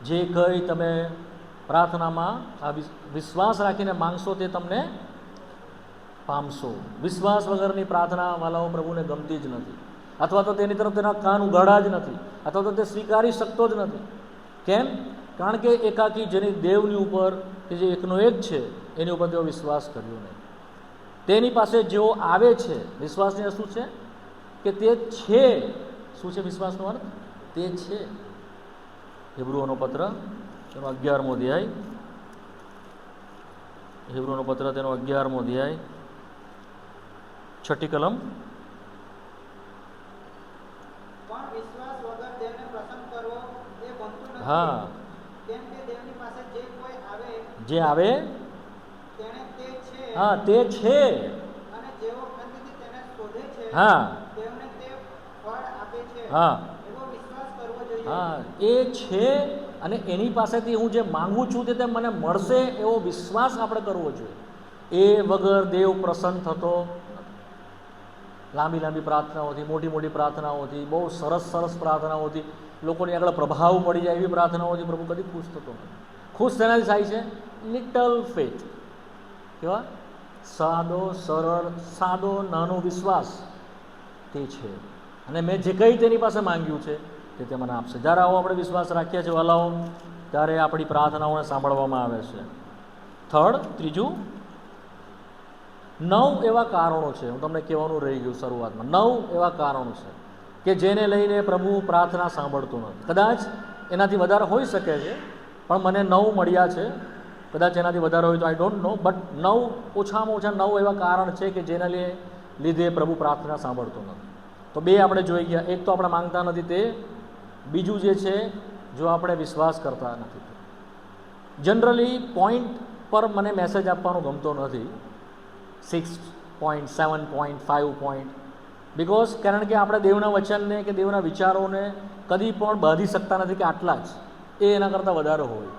જે કંઈ તમે પ્રાર્થનામાં આ વિશ્વાસ રાખીને માંગશો તે તમને પામશો. વિશ્વાસ વગરની પ્રાર્થના વાલાઓ પ્રભુને ગમતી જ નથી, અથવા તો તેની તરફ તેના કાન ઉગાડા જ નથી, અથવા તો તે સ્વીકારી શકતો જ નથી. કેમ? કારણ કે એકાકી જેની દેવની ઉપર કે જે એકનો એક છે એની ઉપર તેઓ વિશ્વાસ કર્યો નહીં. તેની પાસે જેઓ આવે છે, વિશ્વાસની અર્થ શું છે? કે તે છે. શું છે વિશ્વાસનો અર્થ? તે છે. હિબ્રુઓનો પત્ર તેનો 11મો અધ્યાય, હિબ્રુઓનો પત્ર તેનો 11મો અધ્યાય 6ઠી કલમ. પણ વિશ્વાસ વગર દેવને પ્રસન્ન કરવો એ બનતું નથી. હા, કેમ કે દેવની પાસે જે કોઈ આવે જે આવે તેણે તે છે, હા તે છે. અને જેઓ ખંતથી તેને શોધે છે હા તેમને તે ફળ આપે છે. હા એવો વિશ્વાસ કરવો જોઈએ. હા, એ છે અને એની પાસેથી હું જે માંગુ છું તે મને મળશે એવો વિશ્વાસ આપણે કરવો જોઈએ. એ વગર દેવ પ્રસન્ન થતો નથી. લાંબી લાંબી પ્રાર્થનાઓથી, મોટી મોટી પ્રાર્થનાઓથી, બહુ સરસ સરસ પ્રાર્થનાઓથી, લોકોની આગળ પ્રભાવ પડી જાય એવી પ્રાર્થનાઓથી પ્રભુ કદી ખુશ થતો નથી. ખુશ તેનાથી થાય છે લિટલ ફેથ. કેવા? સાદો સરળ સાદો નાનો વિશ્વાસ તે છે, અને મેં જે કંઈ તેની પાસે માંગ્યું છે તે મને આપશે. જ્યારે આવો આપણે વિશ્વાસ રાખીએ છીએ વાલાઓ, ત્યારે આપણી પ્રાર્થનાઓને સાંભળવામાં આવે છે. ત્રીજું, 9 એવા કારણો છે, હું તમને કહેવાનું રહી ગયું શરૂઆતમાં. 9 એવા કારણો છે કે જેને લઈને પ્રભુ પ્રાર્થના સાંભળતો નથી. કદાચ એનાથી વધારે હોઈ શકે છે, પણ મને 9 મળ્યા છે. કદાચ એનાથી વધારે હોય તો આઈ ડોન્ટ નો, બટ 9, ઓછામાં ઓછા 9 એવા કારણ છે કે જેના લીધે પ્રભુ પ્રાર્થના સાંભળતો નથી. તો 2 આપણે જોઈ ગયા. એક તો આપણે માંગતા નથી તે, બીજું જે છે જો આપણે વિશ્વાસ કરતા નથી. જનરલી પોઈન્ટ પર મને મેસેજ આપવાનો ગમતો નથી, 6 પોઈન્ટ, 7 પોઈન્ટ, 5 પોઈન્ટ, બિકોઝ કારણ કે આપણે દેવના વચનને કે દેવના વિચારોને કદી પણ બાંધી શકતા નથી કે આટલા જ, એ એના કરતાં વધારે હોય.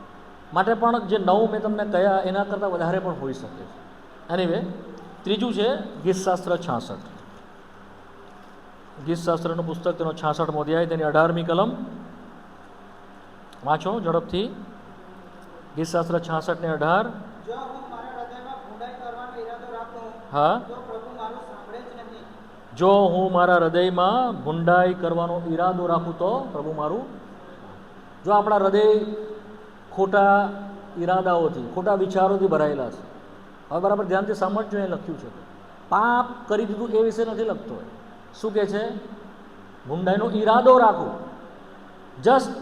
માટે પણ જે 9 મેં તમને કહ્યા એના કરતાં વધારે પણ હોઈ શકે છે. એનીવે, ત્રીજું છે ગીતશાસ્ત્ર 66. ગીતશાસ્ત્રનું પુસ્તક તેનો 66મો અધ્યાય તેની 18મી કલમ. વાંચો ઝડપથી. ગીતશાસ્ત્ર 66 ને 18. જો હું મારા હૃદયમાં ભૂંડાઈ કરવાનો ઈરાદો રાખું હા, તો પ્રભુ મારું સાંભળે જ નહીં. જો હું મારા હૃદયમાં ભૂંડાઈ કરવાનો ઈરાદો રાખું તો પ્રભુ મારું. જો આપણા હૃદય ખોટા ઈરાદાઓથી, ખોટા વિચારોથી ભરાયેલા છે. હવે બરાબર ધ્યાનથી સમજજો, એ લખ્યું છે પાપ કરી દીધું એ વિશે નથી લખતો. શું કહે છે? ભૂંડાઈનો ઈરાદો રાખો. જસ્ટ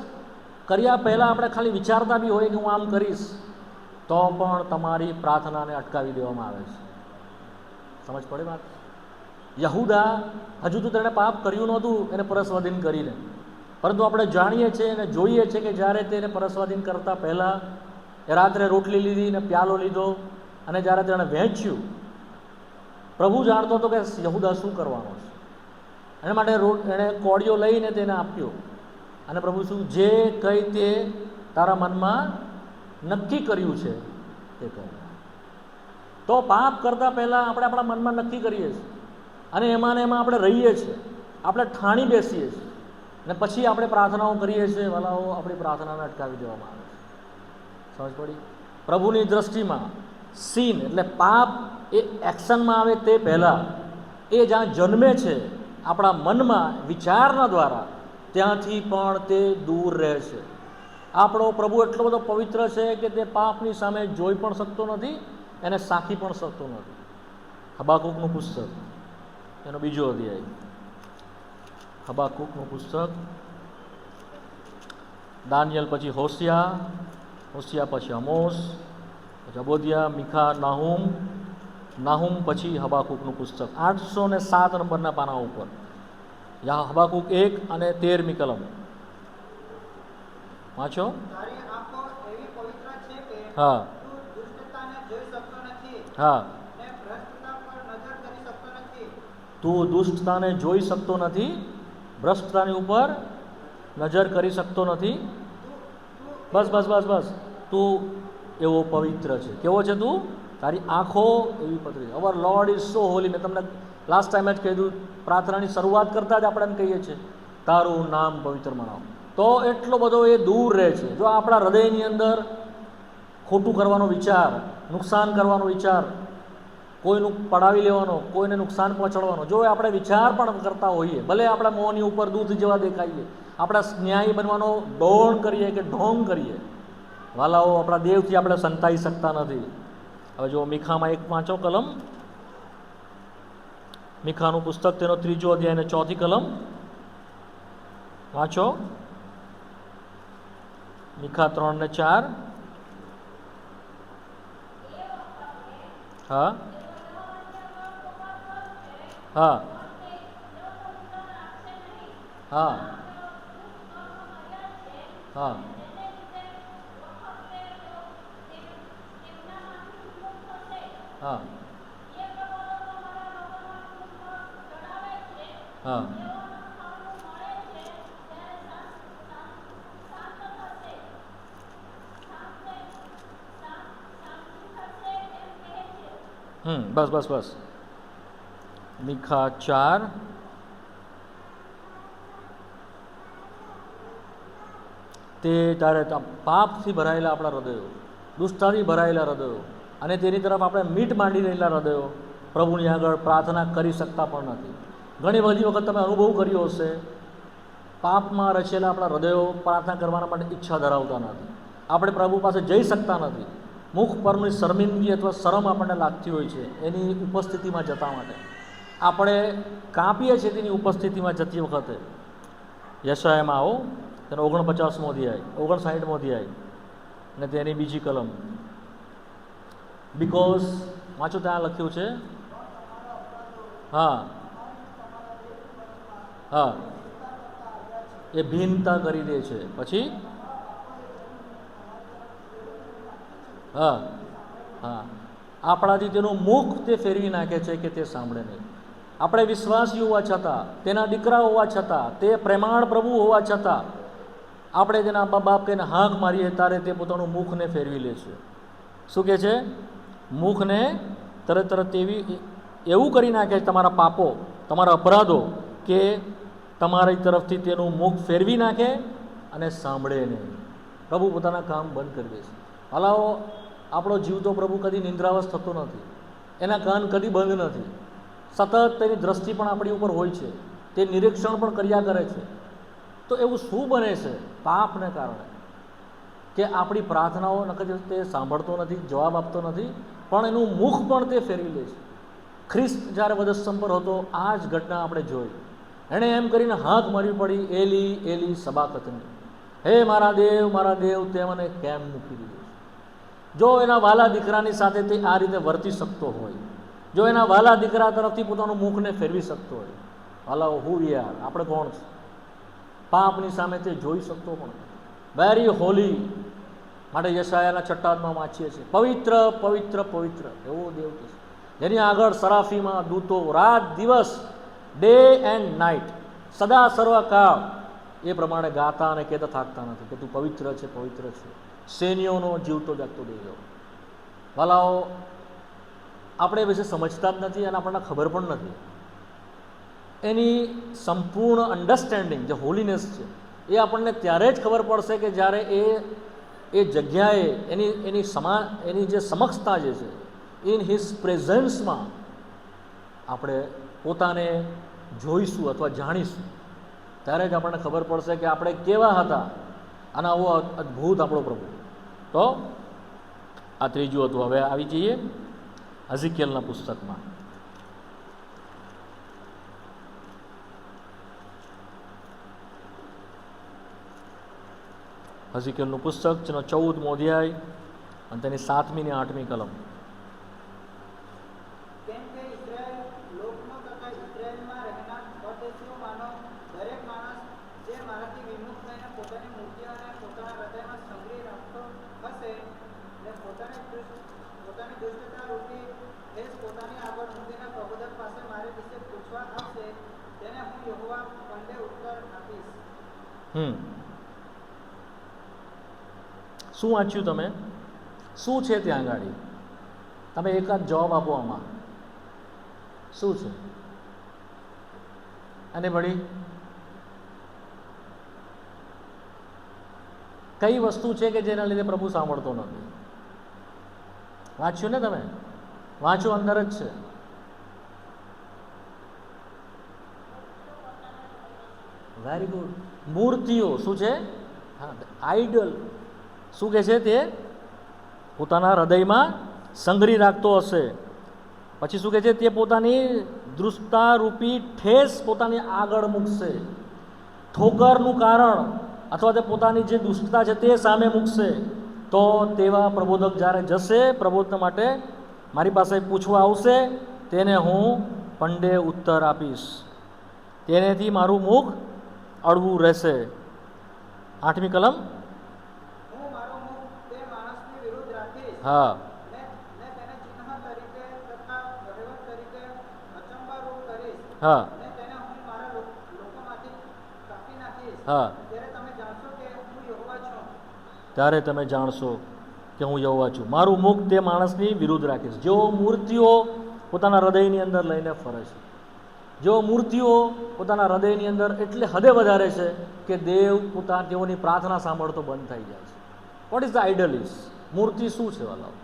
કર્યા પહેલાં આપણે ખાલી વિચારતા બી હોય કે હું આમ કરીશ, તો પણ તમારી પ્રાર્થનાને અટકાવી દેવામાં આવે છે. સમજ પડે વાત? યહૂદા હજુ તો તેણે પાપ કર્યું નહોતું એને પરસ્વાધીન કરીને, પરંતુ આપણે જાણીએ છીએ અને જોઈએ છીએ કે જ્યારે તેને પરસ્વાધીન કરતાં પહેલાં એ રાત્રે રોટલી લીધી ને પ્યાલો લીધો, અને જ્યારે તેણે વહેંચ્યું, પ્રભુ જાણતો હતો કે યહૂદા શું કરવાનો છે. એના માટે એણે કોળીઓ લઈને તેને આપ્યો, અને પ્રભુ શું, જે કંઈ તે તારા મનમાં નક્કી કર્યું છે તે કહે. તો પાપ કરતાં પહેલાં આપણે આપણા મનમાં નક્કી કરીએ છીએ, અને એમાં ને એમાં આપણે રહીએ છીએ, આપણે ઠાણી બેસીએ છીએ, અને પછી આપણે પ્રાર્થનાઓ કરીએ છીએ. વાલાઓ, આપણી પ્રાર્થનાને અટકાવી દેવામાં આવે છે. સમજ પડી? પ્રભુની દ્રષ્ટિમાં સીન એટલે પાપ એ એક્શનમાં આવે તે પહેલાં, એ જ્યાં જન્મે છે આપણા મનમાં વિચારના દ્વારા, ત્યાંથી પણ તે દૂર રહે છે. આપણો પ્રભુ એટલો બધો પવિત્ર છે કે તે પાપની સામે જોઈ પણ શકતો નથી, એને સાખી પણ શકતો નથી. હબાકૂકનું પુસ્તક એનો 2જો અધ્યાય. હબાકૂકનું પુસ્તક. દાનિયેલ પછી હોશિયા, હોશિયા પછી અમોસ, પછી અબોદિયા, મીખા, નાહુમ, નાહુમ પછી હબાકૂકનું પુસ્તક. 807 નંબરના પાના ઉપર યા હબાકુક 1 અને 13મી કલમ વાંચો. તારી આંખો એવી પવિત્ર છે કે હા તું દુષ્ટતાને જોઈ શકતો નથી હા ને ભ્રષ્ટતા પર નજર કરી શકતો નથી. તું દુષ્ટતાને જોઈ શકતો નથી, ભ્રષ્ટતાની ઉપર નજર કરી શકતો નથી. બસ બસ બસ બસ તું એવો પવિત્ર છે. કેવો છે તું? તારી આંખો એવી પવિત્ર. અવર લોર્ડ ઇઝ સો હોલી. મેં તમને લાસ્ટ ટાઈમ જ કીધું, પ્રાર્થનાની શરૂઆત કરતાં જ આપણે એમ કહીએ છીએ તારું નામ પવિત્ર મનાવો. તો એટલો બધો એ દૂર રહે છે. જો આપણા હૃદયની અંદર ખોટું કરવાનો વિચાર, નુકસાન કરવાનો વિચાર, કોઈનું પડાવી લેવાનો, કોઈને નુકસાન પહોંચાડવાનો, જો આપણે વિચાર પણ કરતા હોઈએ, ભલે આપણા મોંની ઉપર દૂધ જેવા દેખાઈએ, આપણા ન્યાયી બનવાનો દોણ કરીએ કે ઢોંગ કરીએ, વાલાઓ આપણા દેવથી આપણે સંતાઈ શકતા નથી. હવે જો મીખામાં 1 વાંચો કલમ, મીખાનું પુસ્તક તેનો 3જો અધ્યાય અને 4થી કલમ વાંચો. મીખા 3 ને 4. હા હા હા હા હા હા બસ બસ બસ. મીખા 4 તે તારે પાપથી ભરાયેલા આપણા હૃદયો, દુષ્ટતાથી ભરાયેલા હૃદયો અને તેની તરફ આપણે મીટ માંડી રહેલા હૃદયો પ્રભુની આગળ પ્રાર્થના કરી શકતા પણ નથી. ઘણી બધી વખત તમે અનુભવ કર્યો હશે, પાપમાં રચેલા આપણા હૃદયો પ્રાર્થના કરવાના માટે ઈચ્છા ધરાવતા નથી. આપણે પ્રભુ પાસે જઈ શકતા નથી. મુખ પરની શર્મિંદગી અથવા શરમ આપણને લાગતી હોય છે એની ઉપસ્થિતિમાં જતા માટે. આપણે કાપીએ છીએ તેની ઉપસ્થિતિમાં જતી વખતે. યશાયામાં આવો, તેનો 49મો અધ્યાય, 59મો અધ્યાય અને તેની 2જી કલમ. બિકોઝ વાંચો, ત્યાં લખ્યું છે. હા હા એ ભિન્નતા કરી દે છે. પછી હા હા આપણાથી તેનું મુખ તે ફેરવી નાખે છે કે તે સાંભળે નહીં. આપણે વિશ્વાસી હોવા છતાં, તેના દીકરા હોવા છતાં, તે પ્રેમાળ પ્રભુ હોવા છતાં આપણે તેના બાપ કહીને હાંક મારીએ ત્યારે તે પોતાનું મુખને ફેરવી લે છે. શું કહે છે? મુખને તરત એવું કરી નાખે છે તમારા પાપો, તમારા અપરાધો, કે તમારી તરફથી તેનું મુખ ફેરવી નાખે અને સાંભળે નહીં. પ્રભુ પોતાના કામ બંધ કરી દે છે. હલાવો, આપણો જીવ તો પ્રભુ કદી નિંદ્રાવશ થતો નથી, એના કાન કદી બંધ નથી. સતત તેની દ્રષ્ટિ પણ આપણી ઉપર હોય છે, તે નિરીક્ષણ પણ કર્યા કરે છે. તો એવું શું બને છે પાપને કારણે કે આપણી પ્રાર્થનાઓ નકર તે સાંભળતો નથી, જવાબ આપતો નથી, પણ એનું મુખ પણ તે ફેરવી લે છે. ખ્રિસ્ત જ્યારે વધસ્તંભ પર હતો, આ જ ઘટના આપણે જોઈ. એણે એમ કરીને હાથ મારવી પડી, એલી એલી સબાકતની, હે મારા દેવ તે મને કેમ મૂકી દીધો. જો એના વાલા દીકરાની સાથે તે આ રીતે વર્તી શકતો હોય, જો એના વાલા દીકરા તરફથી પોતાનું મુખને ફેરવી શકતો હોય, વાલા હું યાર આપણે કોણ છે? પાપની સામે તે જોઈ શકતો પણ વેરી હોલી. માટે યશાયાના 6 અધ્યાયમાં વાંચીએ છીએ, પવિત્ર પવિત્ર પવિત્ર એવો દેવ છે જેની આગળ સરાફીમાં દૂતો રાત દિવસ, ડે એન્ડ નાઇટ, સદા સર્વકાળ એ પ્રમાણે ગાતા અને કહેતા થાકતા નથી કે તું પવિત્ર છે, પવિત્ર છે. સૈન્યોનો જીવતો જાગતો દેવ. વાલાઓ, આપણે વિશે સમજતા જ નથી અને આપણને ખબર પણ નથી. એની સંપૂર્ણ અન્ડરસ્ટેન્ડિંગ જે હોલીનેસ છે એ આપણને ત્યારે જ ખબર પડશે કે જ્યારે એ જગ્યાએ એની જે સમક્ષતા જે છે, ઇન હિઝ પ્રેઝન્સમાં આપણે પોતાને જોઈશું અથવા જાણીશું, ત્યારે જ આપણને ખબર પડશે કે આપણે કેવા હતા અને આવો અદ્ભુત આપણો પ્રભુ. તો આ ત્રીજું હતું. હવે આવી જઈએ હઝીકીએલના પુસ્તકમાં. હઝીકીએલનું પુસ્તક જેનો 14મો અધ્યાય અને તેની 7મી ને 8મી કલમ. કેમ કે ઇઝરાયલ લોકનો તથા ઇઝરાયલમાં રહેનાર પરદેશીઓ માનો દરેક માણસ જે મારાથી વિમુખ થઈને પોતાની મૂર્તિઓને પોતાના હૃદયમાં સંગ્રહી રાખતો હશે ને પોતાની દુષ્ટતા રૂપી ઠેસ પોતાની આગળ મૂકીને પ્રબોધક પાસે મારી વિશે પૂછવા આવશે તેને હું યહોવા પંડે ઉત્તર આપીશ. શું વાંચ્યું તમે? શું છે ત્યાં આગળ? તમે એકાદ જવાબ આપો આમાં. શું છે? અને વળી કઈ વસ્તુ છે કે જેના લીધે પ્રભુ સાંભળતો નથી? વાંચ્યું ને તમે? વાંચો, અંદર જ છે. Very good. મૂર્તિઓ શું છે? હા, આઈડલ. શું કહે છે? તે પોતાના હૃદયમાં સંગ્રહી રાખતો હશે. પછી શું કહે છે? તે પોતાની દૃષ્ટારૂપી ઠેસ પોતાની આગળ મૂકશે. ઠોકરનું કારણ અથવા તે પોતાની જે દુષ્ટતા છે તે સામે મૂકશે. તો તેવા પ્રબોધક જ્યારે જશે પ્રબોધન માટે, મારી પાસે પૂછવા આવશે, તેને હું પંડે ઉત્તર આપીશ. તેનેથી મારું મુખ અડવું રહેશે. 8મી કલમ. હું મારું મુખ તે માણસની વિરુદ્ધ રાખીશ. હા. ને તેને ચિહ્ન તરીકે તથા વહીવટ તરીકે અચંબારૂપ કરીશ. હા. ને તેને હું મારા લોકોમાંથી કાપી નાખીશ. હા. ત્યારે તમે જાણશો કે હું યહોવા છું. ત્યારે તમે જાણશો કે હું યહોવા છું. મારું મુખ તે માણસની વિરુદ્ધ રાખીશ. જેઓ મૂર્તિઓ પોતાના હૃદયની અંદર લઈને ફરે છે, જેઓ મૂર્તિઓ પોતાના હૃદયની અંદર એટલે હદે વધારે છે કે તેઓની પ્રાર્થના સાંભળતો બંધ થઈ જાય છે. What is the idol is? મૂર્તિ શું છે વાલાઓ?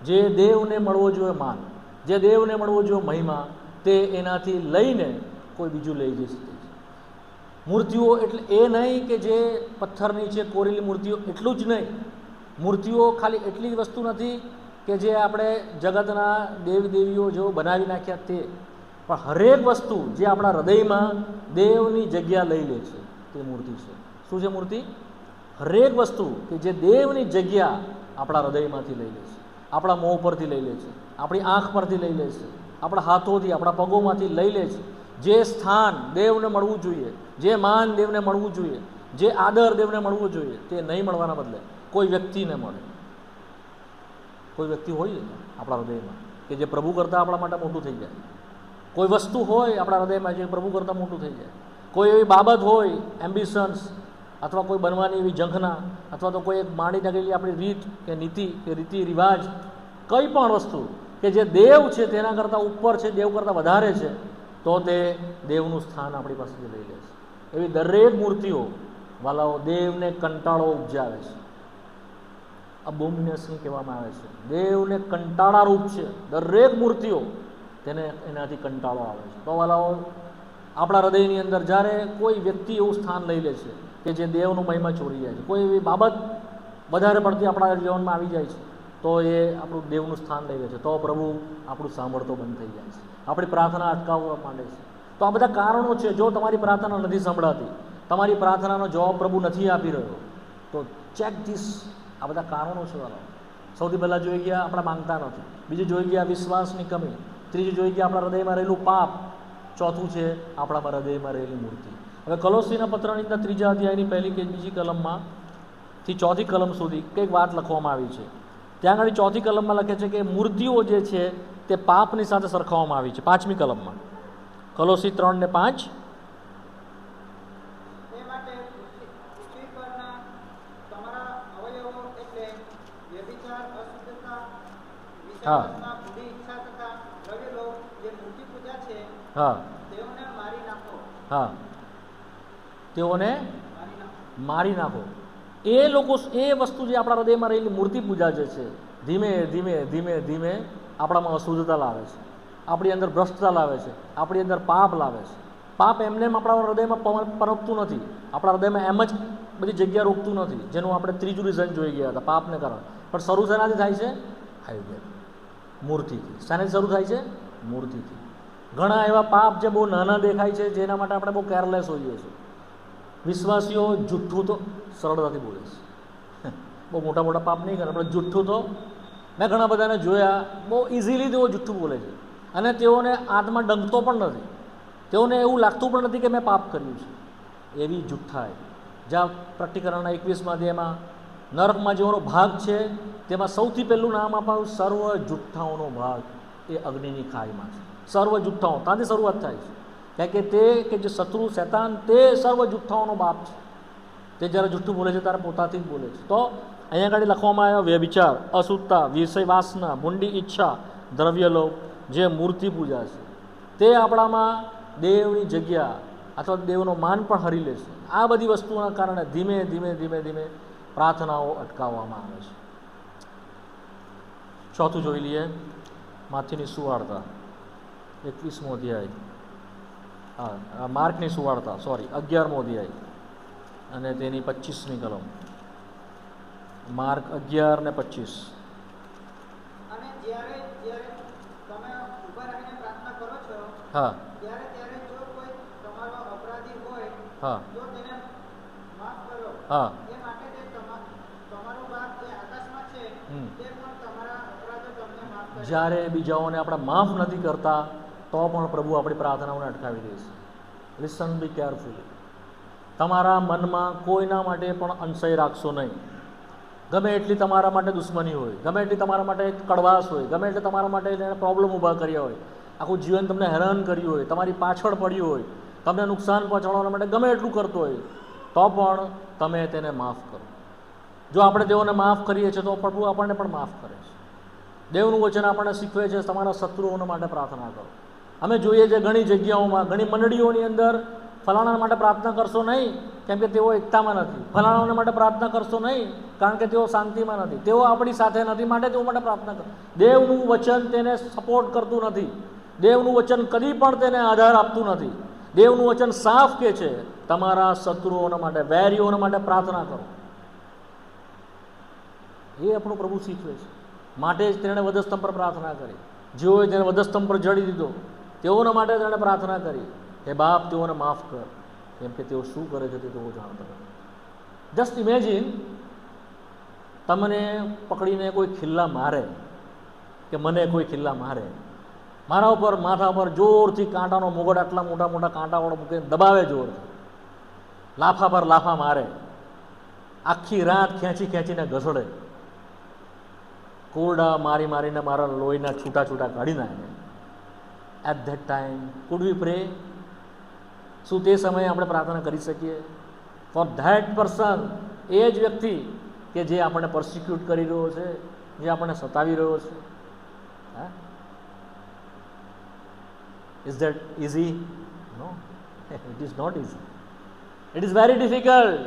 જે દેવને મળવો જોઈએ માન, જે દેવને મળવો જોઈએ મહિમા, તે એનાથી લઈને કોઈ બીજું લઈ જઈ શકે છે. મૂર્તિઓ એટલે એ નહીં કે જે પથ્થરની છે, કોરેલી મૂર્તિઓ, એટલું જ નહીં. મૂર્તિઓ ખાલી એટલી જ વસ્તુ નથી કે જે આપણે જગતના દેવ દેવીઓ જેવો બનાવી નાખ્યા તે, પણ હરેક વસ્તુ જે આપણા હૃદયમાં દેવની જગ્યા લઈ લે છે તે મૂર્તિ છે. શું છે મૂર્તિ? હરેક વસ્તુ કે જે દેવની જગ્યા આપણા હૃદયમાંથી લઈ લે છે, આપણા મોં પરથી લઈ લે છે, આપણી આંખ પરથી લઈ લે છે, આપણા હાથોથી, આપણા પગોમાંથી લઈ લે છે. જે સ્થાન દેવને મળવું જોઈએ, જે માન દેવને મળવું જોઈએ, જે આદર દેવને મળવું જોઈએ, તે નહીં મળવાના બદલે કોઈ વ્યક્તિને મળે. કોઈ વ્યક્તિ હોય આપણા હૃદયમાં કે જે પ્રભુ કરતાં આપણા માટે મોટું થઈ જાય. કોઈ વસ્તુ હોય આપણા હૃદયમાં જે પ્રભુ કરતાં મોટું થઈ જાય. કોઈ એવી બાબત હોય, એમ્બિશન્સ, અથવા કોઈ બનવાની એવી ઝંખના, અથવા તો કોઈ એક માંડી નાખેલી આપણી રીત કે નીતિ કે રીતિ રિવાજ, કંઈ પણ વસ્તુ કે જે દેવ છે તેના કરતાં ઉપર છે, દેવ કરતાં વધારે છે, તો તે દેવનું સ્થાન આપણી પાસેથી લઈ લે છે. એવી દરેક મૂર્તિઓ વાલાઓ દેવને કંટાળો ઉપજાવે છે. અબોમિનેશન કહેવામાં આવે છે. દેવને કંટાળારૂપ છે દરેક મૂર્તિઓ, તેને એનાથી કંટાળો આવે છે. તો વાલાઓ આપણા હૃદયની અંદર જ્યારે કોઈ વ્યક્તિ એવું સ્થાન લઈ લે છે કે જે દેવનું મહિમા ચોરી જાય છે, કોઈ એવી બાબત વધારે પડતી આપણા જીવનમાં આવી જાય છે, તો એ આપણું દેવનું સ્થાન લઈ લે છે, તો પ્રભુ આપણું સાંભળતો બંધ થઈ જાય છે, આપણી પ્રાર્થના અટકાવવા માંડે છે. તો આ બધા કારણો છે. જો તમારી પ્રાર્થના નથી સંભળાતી, તમારી પ્રાર્થનાનો જવાબ પ્રભુ નથી આપી રહ્યો, તો ચેક ધીસ. આ બધા કારણો છે વાળા. સૌથી પહેલાં જોઈ ગયા આપણા માંગતા નથી, બીજું જોઈ ગયા વિશ્વાસની કમી, ત્રીજું જોઈ ગયા આપણા હૃદયમાં રહેલું પાપ, ચોથું છે આપણા હૃદયમાં રહેલી મૂર્તિ. હવે કોલોસીના પત્રની અંદર 3જા અધ્યાયની 1લી કે 2જી કલમમાં થી 4થી કલમ સુધી કંઈક વાત લખવામાં આવી છે. ત્યાં આગળ 4થી કલમમાં લખે છે કે મૂર્તિઓ જે છે તે પાપની સાથે સરખાવવામાં આવી છે. 5મી કલમમાં કોલોસી 3:5. હા હા હા, તેઓને મારી નાખો. એ લોકો, એ વસ્તુ જે આપણા હૃદયમાં રહેલી મૂર્તિ પૂજા જે છે, ધીમે ધીમે ધીમે ધીમે આપણામાં અશુદ્ધતા લાવે છે, આપણી અંદર ભ્રષ્ટતા લાવે છે, આપણી અંદર પાપ લાવે છે. પાપ એમને આપણા હૃદયમાં પનપતું નથી, આપણા હૃદયમાં એમ જ બધી જગ્યા રોકતું નથી, જેનું આપણે 3જું રીઝન જોઈ ગયા હતા, પાપને કારણે. પણ શરૂ શેનાથી થાય છે? આઈડિયલ, મૂર્તિથી. શાનેથી શરૂ થાય છે? મૂર્તિથી. ઘણા એવા પાપ જે બહુ નાના દેખાય છે, જેના માટે આપણે બહુ કેરલેસ હોઈએ છીએ. વિશ્વાસીઓ જુઠ્ઠું તો સરળતાથી બોલે છે, બહુ મોટા મોટા પાપ નહીં કરે, આપણે જુઠ્ઠું તો મેં ઘણા બધાને જોયા, બહુ ઇઝીલી તેઓ જુઠ્ઠું બોલે છે અને તેઓને આત્મા ડંકતો પણ નથી. તેઓને એવું લાગતું પણ નથી કે મેં પાપ કર્યું છે. એવી જુઠ્ઠાઈ. જ્યાં પ્રકટીકરણના 21મા અધ્યાયમાં નરકમાં જેઓનો ભાગ છે તેમાં સૌથી પહેલું નામ આપાયું સર્વ જુઠ્ઠાઓનો ભાગ એ અગ્નિની ખાઈમાં છે. સર્વ જુઠ્ઠાઓ ત્યાંથી શરૂઆત થાય છે. કારણ કે તે કે જે શત્રુ શૈતાન તે સર્વ જુઠ્ઠાઓનો બાપ છે. તે જ્યારે જુઠ્ઠું બોલે છે ત્યારે પોતાથી જ બોલે છે. તો અહીંયા આગળ લખવામાં આવ્યો વ્યભિચાર, અશુદ્ધતા, વિષય વાસના, ભૂંડી ઈચ્છા, દ્રવ્યલોભ, જે મૂર્તિ પૂજા છે તે આપણામાં દેવની જગ્યા અથવા દેવનો માન પણ હરી લે છે. આ બધી વસ્તુઓના કારણે ધીમે ધીમે ધીમે ધીમે પ્રાર્થનાઓ અટકાવવામાં આવે છે. ચોથું જોઈ લઈએ, માથીની સુવાર્તા 21મો અધ્યાય, માર્કની સુવાર્તા 11મો અધ્યાય અને તેની 25મી કલમ. માર્ક 11 ને 25. અને જ્યારે જ્યારે તમે ઊભા રહીને પ્રાર્થના કરો છો, હા ત્યારે ત્યારે જો કોઈ તમારો અપરાધી હોય હા તો તેને માફ કરો. હા એ માટે તે તમારું બાપ જે આકાશમાં છે હમ. તે પણ તમારા અપરાધો તમને માફ કરે. જ્યારે બીજાઓને આપણે માફ નથી કરતા તો પણ પ્રભુ આપણી પ્રાર્થનાઓને અટકાવી દે છે. લિસન બી કેરફુલી. તમારા મનમાં કોઈના માટે પણ અંશય રાખશો નહીં. ગમે એટલી તમારા માટે દુશ્મની હોય, ગમે એટલી તમારા માટે કડવાશ હોય, ગમે એટલે તમારા માટે એને પ્રોબ્લેમ ઊભા કર્યા હોય, આખું જીવન તમને હેરાન કર્યું હોય, તમારી પાછળ પડ્યું હોય, તમને નુકસાન પહોંચાડવા માટે ગમે એટલું કરતો હોય, તો પણ તમે તેને માફ કરો. જો આપણે તેઓને માફ કરીએ છીએ તો પ્રભુ આપણને પણ માફ કરે છે. દેવનું વચન આપણને શીખવે છે તમારા શત્રુઓના માટે પ્રાર્થના કરો. અમે જોઈએ છીએ ઘણી જગ્યાઓમાં, ઘણી મંડળીઓની અંદર ફલાણા માટે પ્રાર્થના કરશો નહીં કેમ કે તેઓ એકતામાં નથી, ફલાણાઓને માટે પ્રાર્થના કરશો નહીં કારણ કે તેઓ શાંતિમાં નથી, તેઓ આપણી સાથે નથી માટે તેઓ માટે પ્રાર્થના કરો. દેવનું વચન તેને સપોર્ટ કરતું નથી. દેવનું વચન કદી પણ તેને આધાર આપતું નથી. દેવનું વચન સાફ કહે છે તમારા શત્રુઓના માટે, વેરીઓના માટે પ્રાર્થના કરો. એ આપણો પ્રભુ શીખવે છે. માટે જ તેણે વધસ્તંભ પર પ્રાર્થના કરી. જેઓએ તેને વધસ્તંભ પર જડી દીધો તેઓના માટે તેણે પ્રાર્થના કરી, હે બાપ તેઓને માફ કર કેમ કે તેઓ શું કરે છે તે તેઓ જાણતા નથી. જસ્ટ ઇમેજિન તમને પકડીને કોઈ ખિલ્લા મારે કે મને કોઈ ખિલ્લા મારે, મારા ઉપર માથા ઉપર જોરથી કાંટાનો મુગટ આટલા મોટા મોટા કાંટાવાળો મૂકીને દબાવે, જોરથી લાફા પર લાફા મારે, આખી રાત ખેંચી ખેંચીને ઘસડે, કોરડા મારી મારીને મારા લોહીના છૂટા છૂટા કાઢી નાખે. એટ ધેટ ટાઈમ કુડ વી પ્રે? શું તે સમયે આપણે પ્રાર્થના કરી શકીએ ફોર ધેટ પર્સન? એ જ વ્યક્તિ કે જે આપણને પરસિક્યુટ કરી રહ્યો છે, જે આપણને સતાવી રહ્યો છે. હા, is that easy? No, it is not easy. It is very difficult.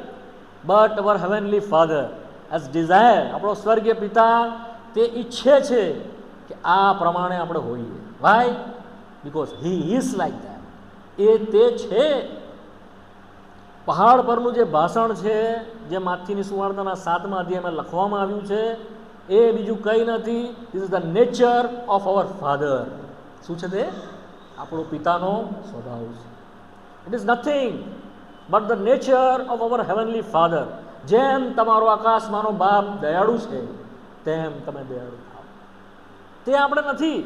But our heavenly father as desire, આપણો સ્વર્ગીય પિતા તે ઈચ્છે છે કે આ પ્રમાણે આપણે હોઈએ. Why? Because he is like that. એ તે છે. પહાડ પરનું જે ભાષણ છે, જે માથીની સુવાર્તાના 7મા અધ્યાયમાં લખવામાં આવ્યું છે, એ બીજું કંઈ નથી. This is the nature of our father. શું છે તે? આપણો પિતાનો સ્વભાવ છે. It is nothing but the nature of our heavenly father. જેમ તમારો આકાશમાંનો બાપ દયાળુ છે તેમ તમે દયાળુ થાઓ. તે આપણે નથી,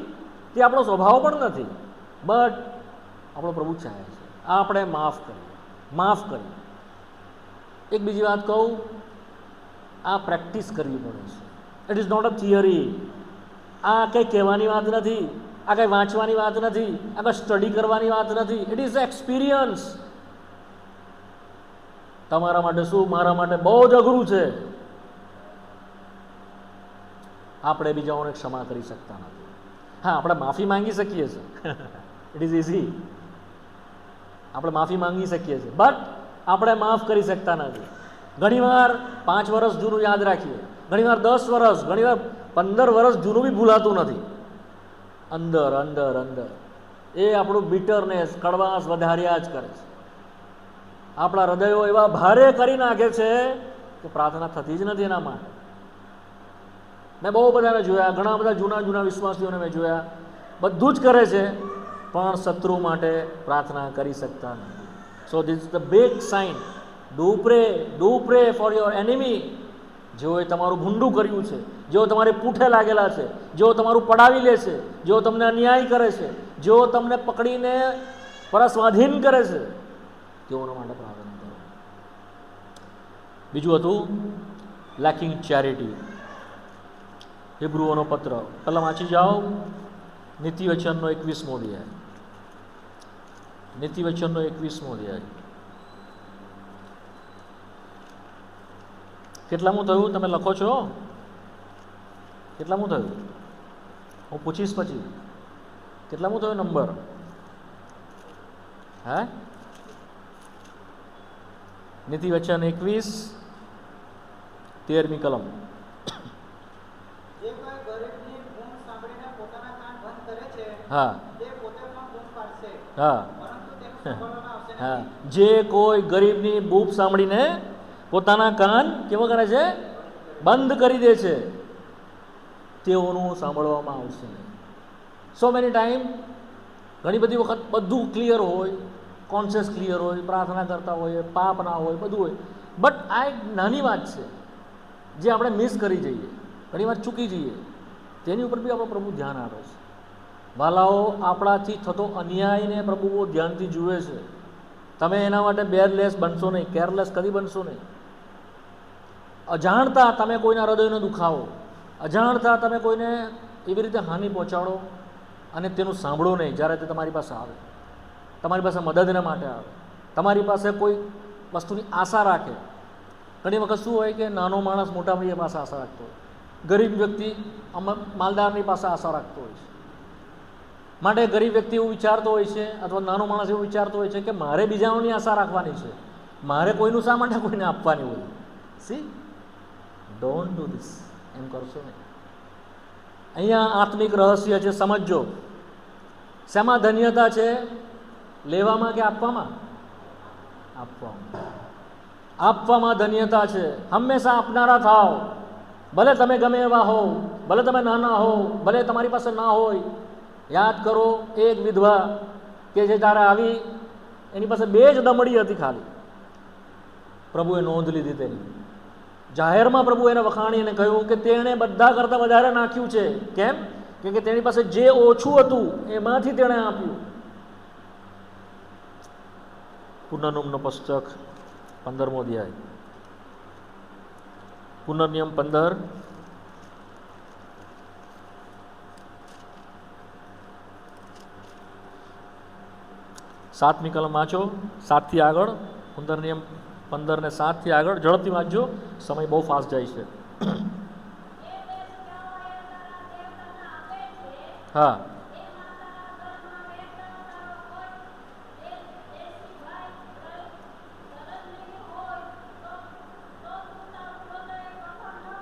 તે આપણો સ્વભાવ પણ નથી, બટ આપણો પ્રભુ ચાહે છે આપણે માફ કરીએ, માફ કરીએ. એક બીજી વાત કહું, આ પ્રેક્ટિસ કરવી પડે છે. It is not a theory. આ કંઈ કહેવાની વાત નથી, આ કંઈ વાંચવાની વાત નથી, આ કંઈ સ્ટડી કરવાની વાત નથી. It is experience. તમારા માટે શું, મારા માટે બહુ જ અઘરું છે. આપણે બીજાઓને ક્ષમા કરી શકતા નથી. હા, આપણે માફી માંગી શકીએ છીએ. It is easy. આપણે માફી માંગી શકીએ છીએ, બટ આપણે માફ કરી શકતા નથી. ઘણીવાર 5 વર્ષ જૂનું યાદ રાખીએ, ઘણીવાર 10 વર્ષ, ઘણીવાર 15 વર્ષ જૂનું બી ભૂલાતું નથી. અંદર અંદર અંદર એ આપણું બિટરનેસ, કડવાશ વધાર્યા જ કરે છે. આપણા હૃદયો એવા ભારે કરી નાખે છે કે પ્રાર્થના થતી જ નથી એના માટે. મેં બહુ બધાને જોયા, ઘણા બધા જૂના જૂના વિશ્વાસીઓને મેં જોયા, બધું જ કરે છે પણ શત્રુ માટે પ્રાર્થના કરી શકતા નથી. So this is the big sign. Do pray for your enemy. જેઓએ તમારું ભૂંડું કર્યું છે, જેઓ તમારે પૂઠે લાગેલા છે, જેઓ તમારું પડાવી લે છે, જેઓ તમને અન્યાય કરે છે, જેઓ તમને પકડીને પરસ્વાધીન કરે છે, તેઓના માટે પ્રાર્થના કરો. બીજું હતું લેકિંગ ચેરિટી. હિબ્રુઓનો પત્ર પહેલાં વાંચી જાઓ, નીતિવચનનો 21મો અધ્યાય. નીતિવચનનો 21મો અધ્યાય. કેટલામું થયું તમે લખો છો? કેટલામું થયું? હું પૂછીશ પછી. કેટલામું થયું નંબર? હે? નીતિવચન 21:13મી કલમ. જે કોઈ ગરીબની બૂમ સાંભળીને પોતાના કાન બંધ કરે છે, હા તે પોતે પણ બૂમ પાડશે, હા પરંતુ તેનું સાંભળવામાં આવશે હા. નહીં. જે કોઈ ગરીબની બૂમ સાંભળીને પોતાના કાન કેવો કરે છે? બંધ કરી દે છે, તેઓનું સાંભળવામાં આવશે નહીં. સો મેની ટાઈમ ઘણી બધી વખત બધું ક્લિયર હોય, કોન્શિયસ ક્લિયર હોય, પ્રાર્થના કરતા હોય, પાપ ના હોય, બધું હોય, બટ આ એક નાની વાત છે જે આપણે મિસ કરી જઈએ, ઘણી વાર ચૂકી જઈએ, તેની ઉપર બી આપણો પ્રભુ ધ્યાન આપે છે. વાલાઓ, આપણાથી થતો અન્યાયને પ્રભુ બહુ ધ્યાનથી જુએ છે. તમે એના માટે બેરલેસ બનશો નહીં, કેરલેસ કદી બનશો નહીં. અજાણતા તમે કોઈના હૃદયનો દુખાવો, અજાણતા તમે કોઈને એવી રીતે હાનિ પહોંચાડો અને તેનું સાંભળો નહીં. જ્યારે તે તમારી પાસે આવે, તમારી પાસે મદદને માટે આવે, તમારી પાસે કોઈ વસ્તુની આશા રાખે. ઘણી વખત શું હોય કે નાનો માણસ મોટા ભાઈ પાસે આશા રાખતો હોય, ગરીબ વ્યક્તિ માલદારની પાસે આશા રાખતો હોય છે. માટે ગરીબ વ્યક્તિ એવું વિચારતો હોય છે, અથવા નાનો માણસ એવું વિચારતો હોય છે કે મારે બીજાઓની આશા રાખવાની છે, મારે કોઈનું શા માટે કોઈને આપવાની હોય. See, don't do this. એમ કરશો નહીં. અહીંયા આત્મિક રહસ્ય છે, સમજજો. શેમાં ધન્યતા છે? લેવામાં કે આપવામાં? આપવામાં. આપવામાં ધન્યતા છે. હંમેશા આપનારા થાવ. ભલે તમે ગમે એવા હોવ, ભલે તમે નાના હોવ, ભલે તમારી પાસે ના હોય. યાદ કરો, એક વિધવા કે જે તારે આવી, એની પાસે 2 જ દમડી હતી ખાલી. પ્રભુએ નોંધ લીધી તેની. જાહેરમાં પ્રભુ એને વખાણીને કહ્યું કે તેણે બધા કરતાં વધારે નાખ્યું છે. કેમ? કેમ કે તેની પાસે જે ઓછું હતું એમાંથી તેણે આપ્યું. પુનર્નિયમનો પુસ્તક 15મો અધ્યાય. પુનર્નિયમ 15 7મી કલમ વાંચો, 7થી આગળ. પુનર્નિયમ 15 ને 7થી આગળ ઝડપથી વાંચજો, સમય બહુ ફાસ્ટ જાય છે. હા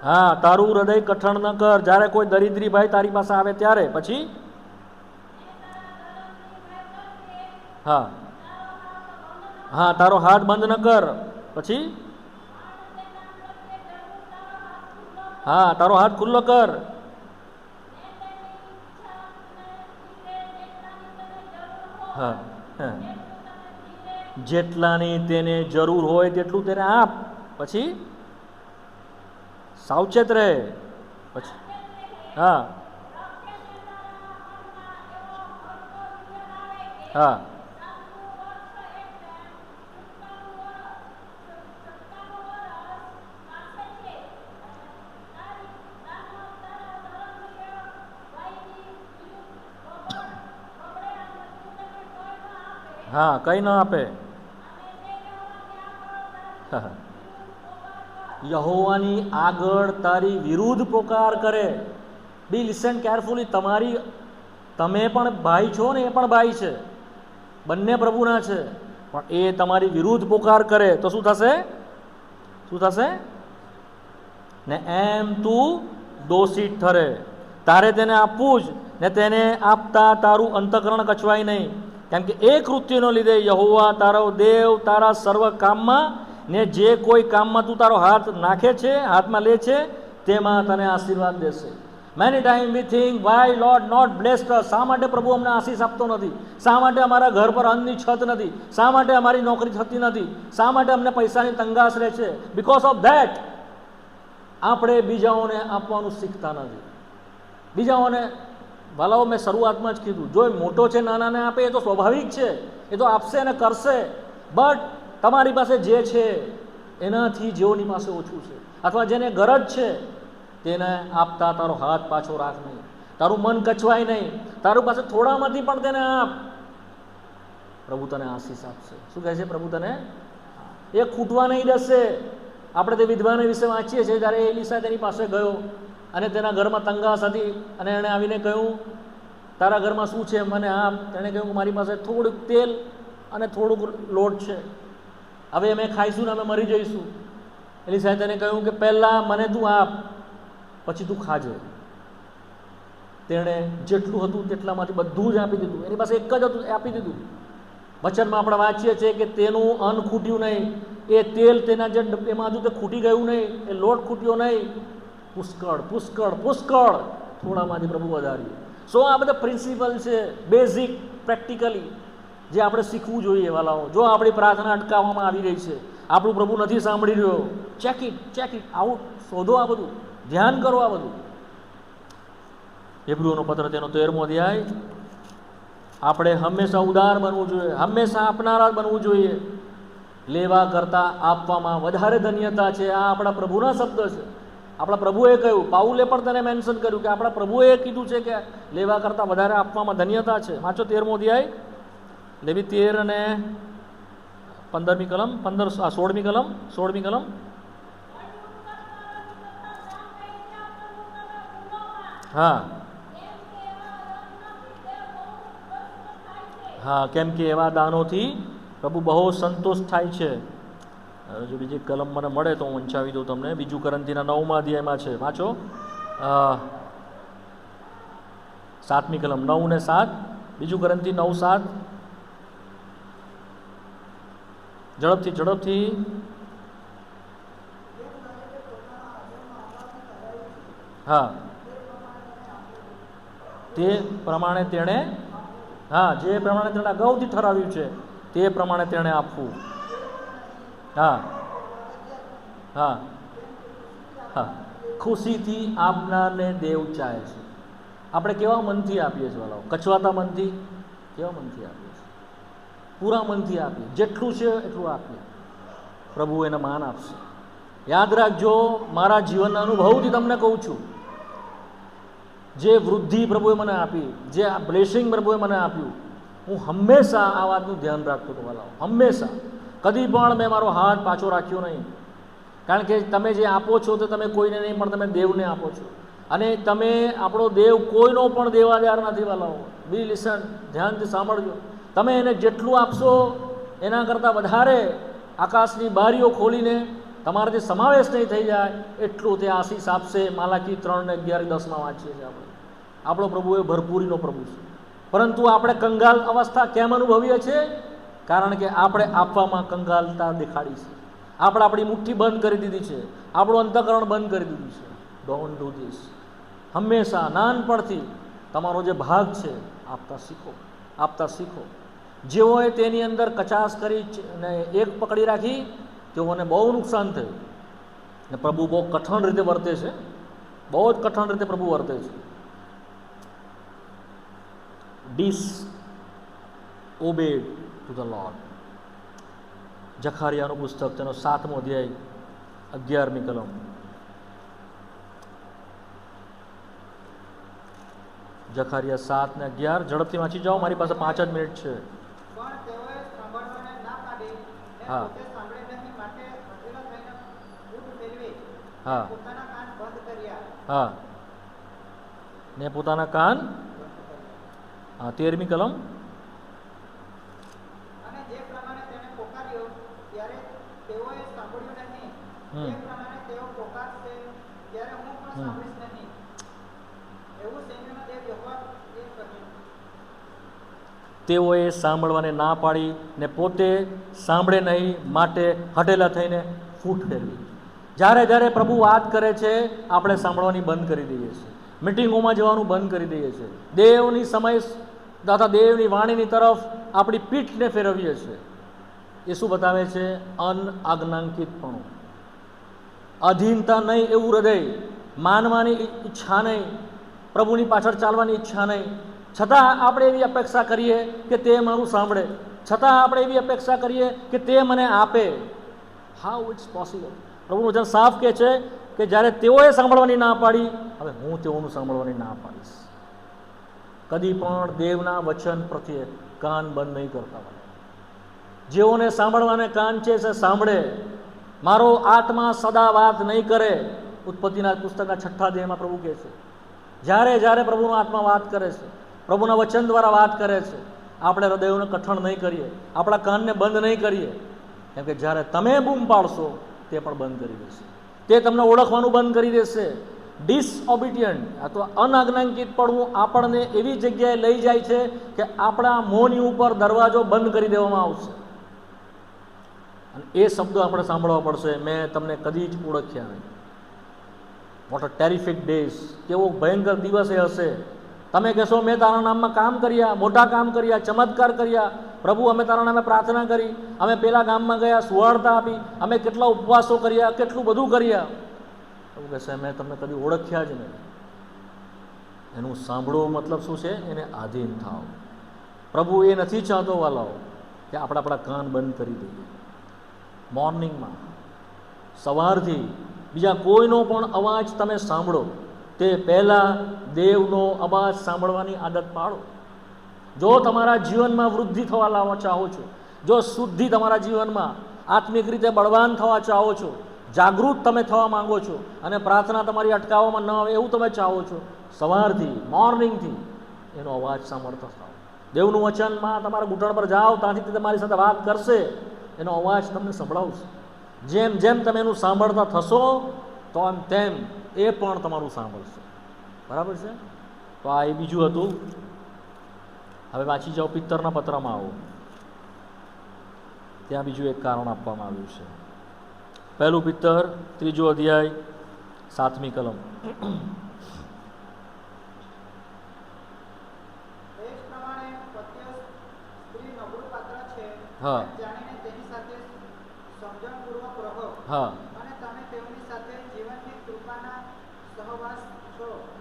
હા, તારું હૃદય કઠણ ન કર જ્યારે કોઈ દરિદ્રી ભાઈ તારી પાસે આવે ત્યારે. પછી હા હા, તારો હાથ બંધ ન કર. પછી હા, તારો હાથ ખુલ્લો કર. હા હા, જેટલાની તેને જરૂર હોય તેટલું તેને આપ. પછી સાવચેત રહે. પછી હા હા હા, કંઈ ન આપે. યહોવાની આગળ તારી વિરુદ્ધ પોકાર કરે. બી લિસન કેરફુલી. તમે પણ ભાઈ છો ને એ પણ ભાઈ છે, બંને પ્રભુના છે, પણ એ તમારી વિરુદ્ધ પોકાર કરે તો શું થશે? શું થશે? ને એમ તું દોષિત ઠરે. તારે તેને આપવું જ, ને તેને આપતા તારું અંતઃકરણ કચવાય નહીં. કેમ કે એ કૃત્યનો લીધે યહોવા તારો દેવ તારા સર્વ કામમાં ને જે કોઈ કામમાં તું તારો હાથ નાખે છે, હાથમાં લે છે, તેમાં તને આશીર્વાદ દેશે. Many time we think why Lord not blessed us. શા માટે પ્રભુ અમને આશીષ આપતો નથી? શા માટે અમારા ઘર પર અન્નની છત નથી? શા માટે અમારી નોકરી થતી નથી? શા માટે અમને પૈસાની તંગાશ રહે છે? બિકોઝ ઓફ ધેટ આપણે બીજાઓને આપવાનું શીખતા નથી. બીજાઓને વાલાઓ મેં શરૂઆતમાં જ કીધું, જો એ મોટો છે નાનાને આપે એ તો સ્વાભાવિક છે, એ તો આપશે અને કરશે, બટ તમારી પાસે જે છે એનાથી જેઓની પાસે ઓછું છે અથવા જેને ગરજ છે તેને આપતા તારો હાથ પાછો રાખ નહીં, તારું મન કચવાય નહીં, તારું પાસે થોડામાંથી પણ તેને આપ, પ્રભુ તને આશીષ આપશે. શું કહે છે? પ્રભુ તને એ ખૂટવા નહીં દેશે. આપણે તે વિધવાને વિશે વાંચીએ છીએ, જ્યારે એલીસા તેની પાસે ગયો અને તેના ઘરમાં તંગાસ હતી અને એણે આવીને કહ્યું, તારા ઘરમાં શું છે મને આપ. તેણે કહ્યું, મારી પાસે થોડુંક તેલ અને થોડુંક લોટ છે, હવે અમે ખાઈશું ને અમે મરી જઈશું. એલીસાએ તેને કહ્યું કે પહેલાં મને તું આપ, પછી તું ખાજે. તેણે જેટલું હતું તેટલામાંથી બધું જ આપી દીધું. એની પાસે એક જ હતું, એ આપી દીધું. વચનમાં આપણે વાંચીએ છીએ કે તેનું અન્ન ખૂટ્યું નહીં, એ તેલ તેના જે ડબ્બામાં હતું તે ખૂટી ગયું નહીં, એ લોટ ખૂટ્યો નહીં. પુષ્કળ પુષ્કળ પુષ્કળ થોડામાંથી પ્રભુ વધાર્યું. સો આ બધા પ્રિન્સિપલ છે, બેઝિક પ્રેક્ટિકલી જે આપણે શીખવું જોઈએ વાલાઓ. જો આપણી પ્રાર્થના અટકાવવામાં આવી રહી છે, આપણું પ્રભુ નથી સાંભળી રહ્યો, ચેક ઇટ આઉટ, શોધો આ બધું, ધ્યાન કરો આ બધું. હેબ્રુઓનો પત્ર તેનો 13મો અધ્યાય. આપણે હંમેશા ઉદાર બનવું જોઈએ, હંમેશા આપનારા બનવું જોઈએ. લેવા કરતાં આપવામાં વધારે ધન્યતા છે. આ આપણા પ્રભુના શબ્દ છે. આપણા પ્રભુએ કહ્યું, પાઉલે પણ તેને મેન્શન કર્યું કે આપણા પ્રભુએ કીધું છે કે લેવા કરતાં વધારે આપવામાં ધન્યતા છે. વાંચો 13મો અધ્યાય, લેવી 13 અને 15મી કલમ, 16મી કલમ. હા હા, કેમ કે એવા દાનોથી પ્રભુ બહુ સંતોષ થાય છે. જો બીજી કલમ મને મળે તો હું વંચાવી દઉં તમને. 2 કોરિન્થીના 9મા અધ્યાયમાં છે, વાંચો 7મી કલમ, 9 અને 7. 2 કોરિન્થી 9:7. ઝડપથી. હા, તે પ્રમાણે તેણે, હા, જે પ્રમાણે તેણે અગાઉથી ઠરાવ્યું છે તે પ્રમાણે તેણે આપવું. હા હા હા, ખુશીથી આપનારને દેવ ચાહે છે. આપણે કેવા મનથી આપીએ છીએ વાલાઓ? કચવાતા મનથી? કેવા મનથી આપીએ છીએ? પૂરા મનથી આપીએ, જેટલું છે એટલું આપીએ, પ્રભુ એને માન આપશે. યાદ રાખજો, મારા જીવનના અનુભવથી તમને કહું છું, જે વૃદ્ધિ પ્રભુએ મને આપી, જે આ બ્લેસિંગ પ્રભુએ મને આપ્યું, હું હંમેશા આ વાતનું ધ્યાન રાખતો હતો વાલાઓ, હંમેશા. કદી પણ મેં મારો હાથ પાછો રાખ્યો નહીં. કારણ કે તમે જે આપો છો તે તમે કોઈને નહીં પણ તમે દેવને આપો છો. અને તમે, આપણો દેવ કોઈનો પણ દેવાદાર નથી વાલાઓ. બી લિસન, ધ્યાનથી સાંભળજો. તમે એને જેટલું આપશો એના કરતાં વધારે આકાશની બારીઓ ખોલીને તમારાથી સમાવેશ નહીં થઈ જાય એટલું તે આશીષ આપશે. માલાકી 3:11-10 વાંચીએ છીએ આપણે. આપણો પ્રભુ એ ભરપૂરીનો પ્રભુ છે. પરંતુ આપણે કંગાલ અવસ્થા કેમ અનુભવીએ છીએ? કારણ કે આપણે આપવામાં કંગાલતા દેખાડી છે. આપણે આપણી મુઠ્ઠી બંધ કરી દીધી છે, આપણું અંતઃકરણ બંધ કરી દીધું છે. Don't do this. હંમેશા નાનપણથી તમારો જે ભાગ છે આપતા શીખો. જેઓએ તેની અંદર કચાશ કરી અને એક પકડી રાખી તેઓને બહુ નુકસાન થયું. ને પ્રભુ બહુ કઠણ રીતે વર્તે છે, બહુ જ કઠણ રીતે પ્રભુ વર્તે છે. disobeyed to the Lord. જખારિયાનું પુસ્તક તેનો 7મો અધ્યાય 11મી કલમ. જખારિયા 7 ને 11. ઝડપથી વાંચી જાઓ, મારી પાસે 5 જ મિનિટ છે. પણ તેઓએ સાંભળવાને ના પાડી ને હા. પોતે સાંભળે નહીં માટે હઠીલા થઈને ઊંટ ફેરવી હા. પોતાના કાન બંધ કર્યા. હા, ને પોતાના કાન. હા, 13મી કલમ. અને જે પ્રમાણે તેને પોકાર્યો ત્યારે તેઓએ સાંભળ્યું નહીં. જે પ્રમાણે તેઓ પોકારશે ત્યારે હું પણ સાંભળીશ નહીં. એવું સૈન્યનો દેવ યહોવા એ કહ્યું. તેઓએ સાંભળવાને ના પાડી ને પોતે સાંભળે નહીં માટે હટેલા થઈને ફૂટ ફેરવી. જ્યારે પ્રભુ વાત કરે છે આપણે સાંભળવાની બંધ કરી દઈએ છીએ, મિટિંગોમાં જવાનું બંધ કરી દઈએ છીએ, દેવની સમય તથા દેવની વાણીની તરફ આપણી પીઠને ફેરવીએ છીએ. એ શું બતાવે છે? અનઆજ્ઞાંકિતપણું, અધીનતા નહીં એવું હૃદય, માનવાની ઈચ્છા નહીં, પ્રભુની પાછળ ચાલવાની ઈચ્છા નહીં, છતાં આપણે એવી અપેક્ષા કરીએ કે તે મારું સાંભળે, છતાં આપણે એવી અપેક્ષા કરીએ કે તે મને આપે. How it's possible? પ્રભુનું વચન સાફ કહે છે કે જ્યારે તેઓએ સાંભળવાની ના પાડી, હવે હું તેઓનું સાંભળવાની ના પાડીશ. કદી પણ દેવના વચન પ્રત્યે કાન બંધ નહીં કરતા હોય. જેઓને સાંભળવાને કાન છે તે સાંભળે. મારો આત્મા સદા વાત નહીં કરે. ઉત્પત્તિના પુસ્તકના 6 અધ્યાયમાં પ્રભુ કહે છે, જ્યારે જ્યારે પ્રભુનો આત્મા વાત કરે છે, પ્રભુના વચન દ્વારા વાત કરે છે, આપણે હૃદયોને કઠણ નહીં કરીએ, આપણા કાનને બંધ નહીં કરીએ. કેમ કે જ્યારે તમે બૂમ પાડશો તે પણ બંધ કરી દેશે. તે તમને ઓળખવાનું બંધ કરી દેશે. ડિસઓબિડિયન્ટ અથવા અનાજ્ઞાંકિત પડવું આપણને એવી જગ્યાએ લઈ જાય છે કે આપણા મોંની ઉપર દરવાજો બંધ કરી દેવામાં આવશે. અને એ શબ્દો આપણે સાંભળવા પડશે, મેં તમને કદી જ ઓળખ્યા નહીં. What a terrific days! કેવો ભયંકર દિવસ એ હશે. તમે કહેશો મેં તારા નામમાં કામ કર્યા, મોટા કામ કર્યા, ચમત્કાર કર્યા, પ્રભુ અમે તારા નામે પ્રાર્થના કરી, અમે પેલા ગામમાં ગયા, સુવાર્તા આપી, અમે કેટલા ઉપવાસો કર્યા, કેટલું બધું કર્યા. પ્રભુ કહેશે મેં તમને કદી ઓળખ્યા જ નહીં. એનું સાંભળવો મતલબ શું છે? એને આધીન થાવ. પ્રભુ એ નથી ચાહતો વાલાઓ કે આપણે આપણા કાન બંધ કરી દઈએ. મોર્નિંગમાં સવારથી બીજા કોઈનો પણ અવાજ તમે સાંભળો તે પહેલાં દેવનો અવાજ સાંભળવાની આદત પાડો. જો તમારા જીવનમાં વૃદ્ધિ થવા લાવવા ચાહો છો, જો શુદ્ધિ તમારા જીવનમાં આત્મિક રીતે બળવાન થવા ચાહો છો, જાગૃત તમે થવા માંગો છો અને પ્રાર્થના તમારી અટકાવવામાં ન આવે એવું તમે ચાહો છો, સવારથી મોર્નિંગથી એનો અવાજ સાંભળતા થાઓ. દેવનું વચનમાં તમારા ઘૂંટણ પર જાઓ, ત્યાંથી તે તમારી સાથે વાત કરશે, એનો અવાજ તમને સંભળાવશે. જેમ જેમ તમે એનું સાંભળતા થશો તો તેમ એ પણ તમારું સાંભળશે. બરાબર છે? તો આ એ બીજું હતું. હવે વાંચી જાઓ, પિત્તરના પત્રમાં આવો. ત્યાં બીજું એક કારણ આપવામાં આવ્યું છે. પહેલું પિત્તર 3 અધ્યાય 7મી કલમ. હા હા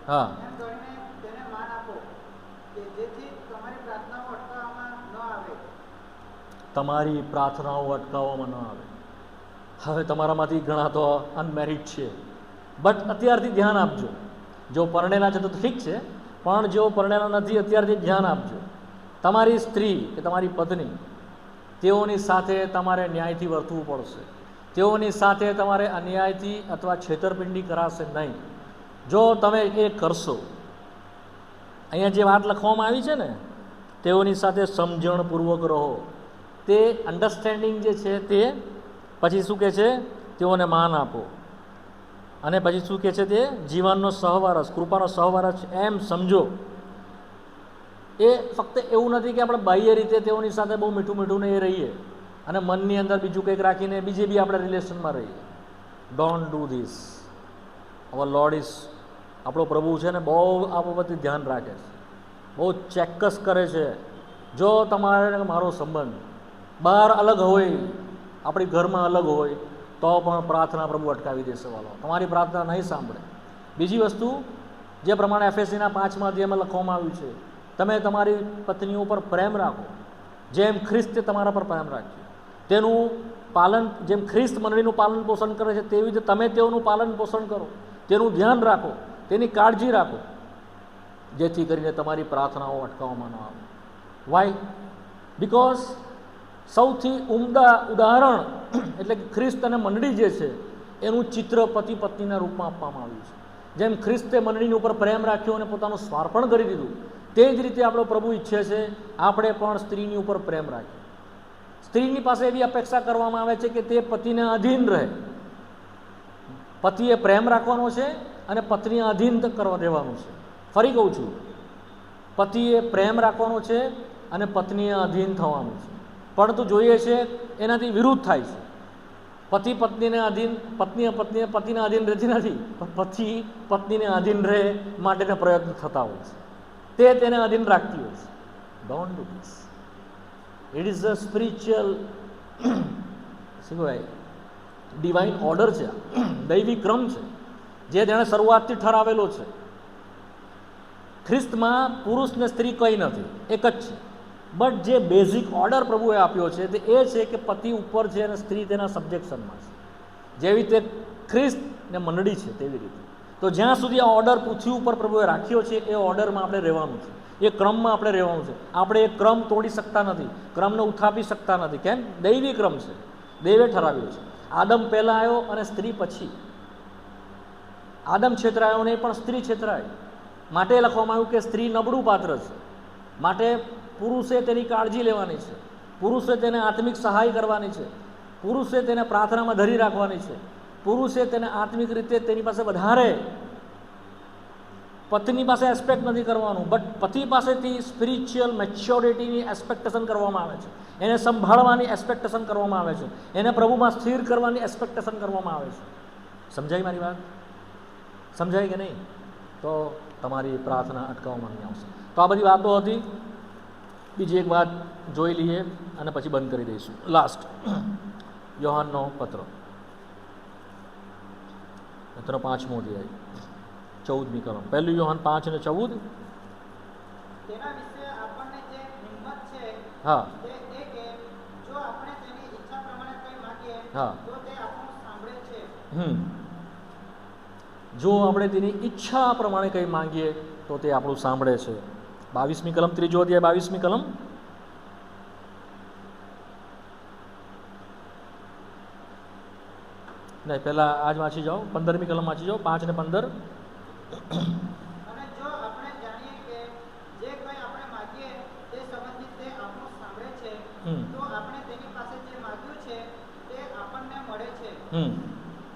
હા તમારી પ્રાર્થનાઓ અટકાવવામાં ન આવે. હવે તમારામાંથી ઘણા તો અનમેરિડ છે, બટ અત્યારથી ધ્યાન આપજો. જો પરણેલા છે તો ઠીક છે, પણ જો પરણેલા નથી અત્યારથી ધ્યાન આપજો. તમારી સ્ત્રી કે તમારી પત્ની, તેઓની સાથે તમારે ન્યાયથી વર્તવું પડશે. તેઓની સાથે તમારે અન્યાયથી અથવા છેતરપિંડી કરાશે નહીં. જો તમે એ કરશો, અહીંયા જે વાત લખવામાં આવી છે ને, તેઓની સાથે સમજણપૂર્વક રહો, તે અન્ડરસ્ટેન્ડિંગ જે છે તે, પછી શું કહે છે? તેઓને માન આપો. અને પછી શું કહે છે? તે જીવનનો સહવારસ, કૃપાનો સહવારસ એમ સમજો. એ ફક્ત એવું નથી કે આપણે બાહ્ય રીતે તેઓની સાથે બહુ મીઠું મીઠું નહીં રહીએ અને મનની અંદર બીજું કંઈક રાખીને બીજે બી આપણે રિલેશનમાં રહીએ. Don't do this. Our lord is, આપણો પ્રભુ છે ને, બહુ આ બાબતથી ધ્યાન રાખે છે, બહુ ચેકસ કરે છે. જો તમારે મારો સંબંધ બહાર અલગ હોય, આપણી ઘરમાં અલગ હોય, તો પણ પ્રાર્થના પ્રભુ અટકાવી દેશે વાલો. તમારી પ્રાર્થના નહીં સાંભળે. બીજી વસ્તુ, જે પ્રમાણે એફએસસીના 5મા અધ્યાયમાં લખવામાં આવ્યું છે, તમે તમારી પત્નીઓ પર પ્રેમ રાખો જેમ ખ્રિસ્તે તમારા પર પ્રેમ રાખ્યો. તેનું પાલન, જેમ ખ્રિસ્ત મંડળીનું પાલન પોષણ કરે છે તેવી રીતે તમે તેઓનું પાલન પોષણ કરો, તેનું ધ્યાન રાખો, તેની કાળજી રાખો, જેથી કરીને તમારી પ્રાર્થનાઓ અટકાવવામાં ન આવે. વાય? બિકોઝ સૌથી ઉમદા ઉદાહરણ એટલે કે ખ્રિસ્ત અને મંડળી જે છે એનું ચિત્ર પતિ પત્નીના રૂપમાં આપવામાં આવ્યું છે. જેમ ખ્રિસ્તે મંડળીની ઉપર પ્રેમ રાખ્યો અને પોતાનું સ્વાર્પણ કરી દીધું, તે જ રીતે આપણો પ્રભુ ઈચ્છે છે આપણે પણ સ્ત્રીની ઉપર પ્રેમ રાખીએ. સ્ત્રીની પાસે એવી અપેક્ષા કરવામાં આવે છે કે તે પતિને અધીન રહે. પતિએ પ્રેમ રાખવાનો છે અને પત્નીને અધીન કરવા દેવાનું છે. ફરી કહું છું, પતિએ પ્રેમ રાખવાનો છે અને પત્નીએ અધીન થવાનું છે. પરંતુ જોઈએ છે એનાથી વિરુદ્ધ થાય છે. પતિ પત્નીને અધીન, પત્ની પતિને અધીન રહેતી નથી, પણ પતિ પત્નીને અધીન રહે માટેના પ્રયત્ન થતા હોય છે. તે તેને અધીન રાખતી હોય છે. Don't do this. It is a spiritual, શું કહેવાય, ડિવાઇન ઓર્ડર છે, દૈવી ક્રમ છે જે તેણે શરૂઆતથી ઠરાવેલો છે. ખ્રિસ્તમાં પુરુષ ને સ્ત્રી કંઈ નથી, એક જ છે. બટ જે બેઝિક ઓર્ડર પ્રભુએ આપ્યો છે તે એ છે કે પતિ ઉપર છે અને સ્ત્રી તેના સબ્જેક્શનમાં છે. જેવી રીતે ખ્રિસ્ત ને મંડળી છે તેવી રીતે. તો જ્યાં સુધી આ ઓર્ડર પૃથ્વી ઉપર પ્રભુએ રાખ્યો છે એ ઓર્ડરમાં આપણે રહેવાનું છે, એ ક્રમમાં આપણે રહેવાનું છે. આપણે એ ક્રમ તોડી શકતા નથી, ક્રમને ઉથાપી શકતા નથી. કેમ? દૈવી ક્રમ છે, દૈવે ઠરાવ્યો છે. આદમ પહેલાં આવ્યો અને સ્ત્રી પછી. આદમ છેતરાયો નહીં પણ સ્ત્રી છેતરાય. માટે લખવામાં આવ્યું કે સ્ત્રી નબળું પાત્ર છે, માટે પુરુષે તેની કાળજી લેવાની છે, પુરુષે તેને આત્મિક સહાય કરવાની છે, પુરુષે તેને પ્રાર્થનામાં ધરી રાખવાની છે, પુરુષે તેને આત્મિક રીતે તેની પાસે વધારે, પત્ની પાસે એક્સપેક્ટ નથી કરવાનું, બટ પતિ પાસેથી સ્પિરિચ્યુઅલ મેચ્યોરિટીની એક્સપેક્ટેશન કરવામાં આવે છે, એને સંભાળવાની એક્સપેક્ટેશન કરવામાં આવે છે, એને પ્રભુમાં સ્થિર કરવાની એક્સપેક્ટેશન કરવામાં આવે છે. સમજાય મારી વાત? સમજાય કે નહીં? તો તમારી પ્રાર્થના અટકાવવામાં નહીં આવશે. તો આ બધી વાતો હતી. બીજી એક વાત જોઈ લઈએ અને પછી બંધ કરી દઈશું. લાસ્ટ યોહાનનો પત્ર 5મો અધ્યાય 14મી કલમ. 1 યોહાન 5 અને 14. તેના વિશે આપણને જે હિંમત છે હા તે એ કે જો આપણે તેની ઈચ્છા પ્રમાણે કંઈ માંગીએ હા તો તે આપણું સાંભળે છે. જો આપણે તેની ઈચ્છા પ્રમાણે કંઈ માંગીએ તો તે આપણું સાંભળે છે. 22મી કલમ, 3 અધ્યાય 22મી કલમ. નહીં, પહેલાં આજ વાંચી જાઓ, 15મી કલમ વાંચી જાઓ, 5 અને 15. અને જો આપણે જાણીએ કે જે કંઈ આપણે માંગીએ તે સંબંધિત તે આપણું સાંભળે છે તો આપણે તેની પાસે જે માંગ્યું છે તે આપણને મળે છે.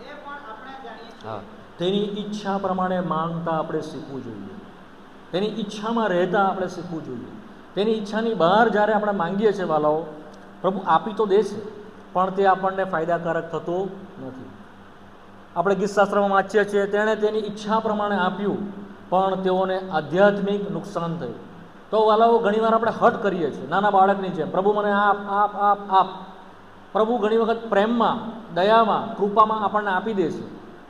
એ પણ આપણે જાણીએ છીએ. હા, તેની ઈચ્છા પ્રમાણે માંગતા આપણે શીખવું જોઈએ, તેની ઈચ્છામાં રહેતા આપણે શીખવું જોઈએ. તેની ઈચ્છાની બહાર જ્યારે આપણે માંગીએ છીએ વાલાઓ, પ્રભુ આપી તો દે છે પણ તે આપણને ફાયદાકારક થતો નથી. આપણે ગીતશાસ્ત્રમાં વાંચીએ છીએ તેણે તેની ઈચ્છા પ્રમાણે આપ્યું પણ તેઓને આધ્યાત્મિક નુકસાન થયું. તો વાલાઓ ઘણીવાર આપણે હટ કરીએ છીએ નાના બાળકની જેમ, પ્રભુ મને આપ આપ આપ આપ. પ્રભુ ઘણી વખત પ્રેમમાં, દયામાં, કૃપામાં આપણને આપી દે છે,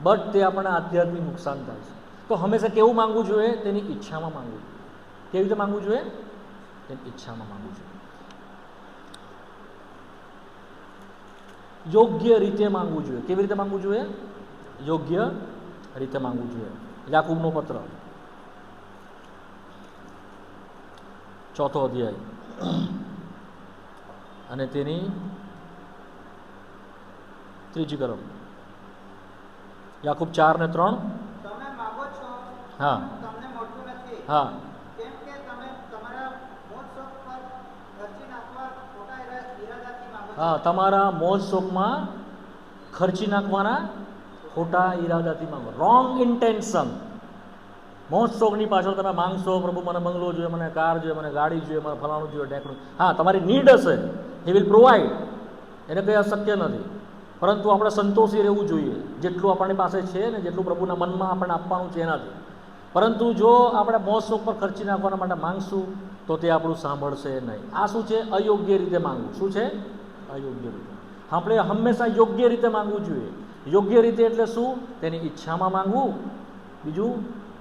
બટ તે આપણને આધ્યાત્મિક નુકસાન થાય છે. તો હંમેશા કેવું માંગવું જોઈએ? તેની ઈચ્છામાં માંગવું જોઈએ. કેવી રીતે માંગવું જોઈએ? તેની ઈચ્છામાં માંગવું જોઈએ, યોગ્ય રીતે માંગવું જોઈએ. કેવી રીતે માંગવું જોઈએ? યોગ્ય રીતે માંગવું જોઈએ. યાકૂબનો પત્ર 4થો અધ્યાય અને તેની 3જી કલમ. યાકૂબ 4 ને 3. તમે માંગો છો હા તમને મળતું નથી, હા કેમ કે તમે તમારા મોજ શોખ પર ખર્ચી નાખવા ખોટા ઈરાદાથી માંગો છો. હા, તમારા મોજ શોખમાં ખર્ચી નાખવાના ખોટા ઈરાદાથી માંગો. Wrong intention. મોજ શોખની પાછળ તમે માંગશો, પ્રભુ મને બંગલો જોઈએ, મને કાર જોઈએ, મને ગાડી જોઈએ, મને ફલાણું જોઈએ, ઢેકણું. હા, તમારી નીડ હશે, હી વિલ પ્રોવાઈડ, એને કંઈ અશક્ય નથી. પરંતુ આપણે સંતોષી રહેવું જોઈએ જેટલું આપણી પાસે છે ને જેટલું પ્રભુના મનમાં આપણને આપવાનું છે એનાથી. પરંતુ જો આપણે મોજ શોખ પર ખર્ચી નાખવાના માટે માંગશું તો તે આપણું સાંભળશે નહીં. આ શું છે? અયોગ્ય રીતે માંગવું. શું છે? અયોગ્ય રીતે. આપણે હંમેશા યોગ્ય રીતે માંગવું જોઈએ. યોગ્ય રીતે એટલે શું? તેની ઈચ્છામાં માંગવું. બીજું,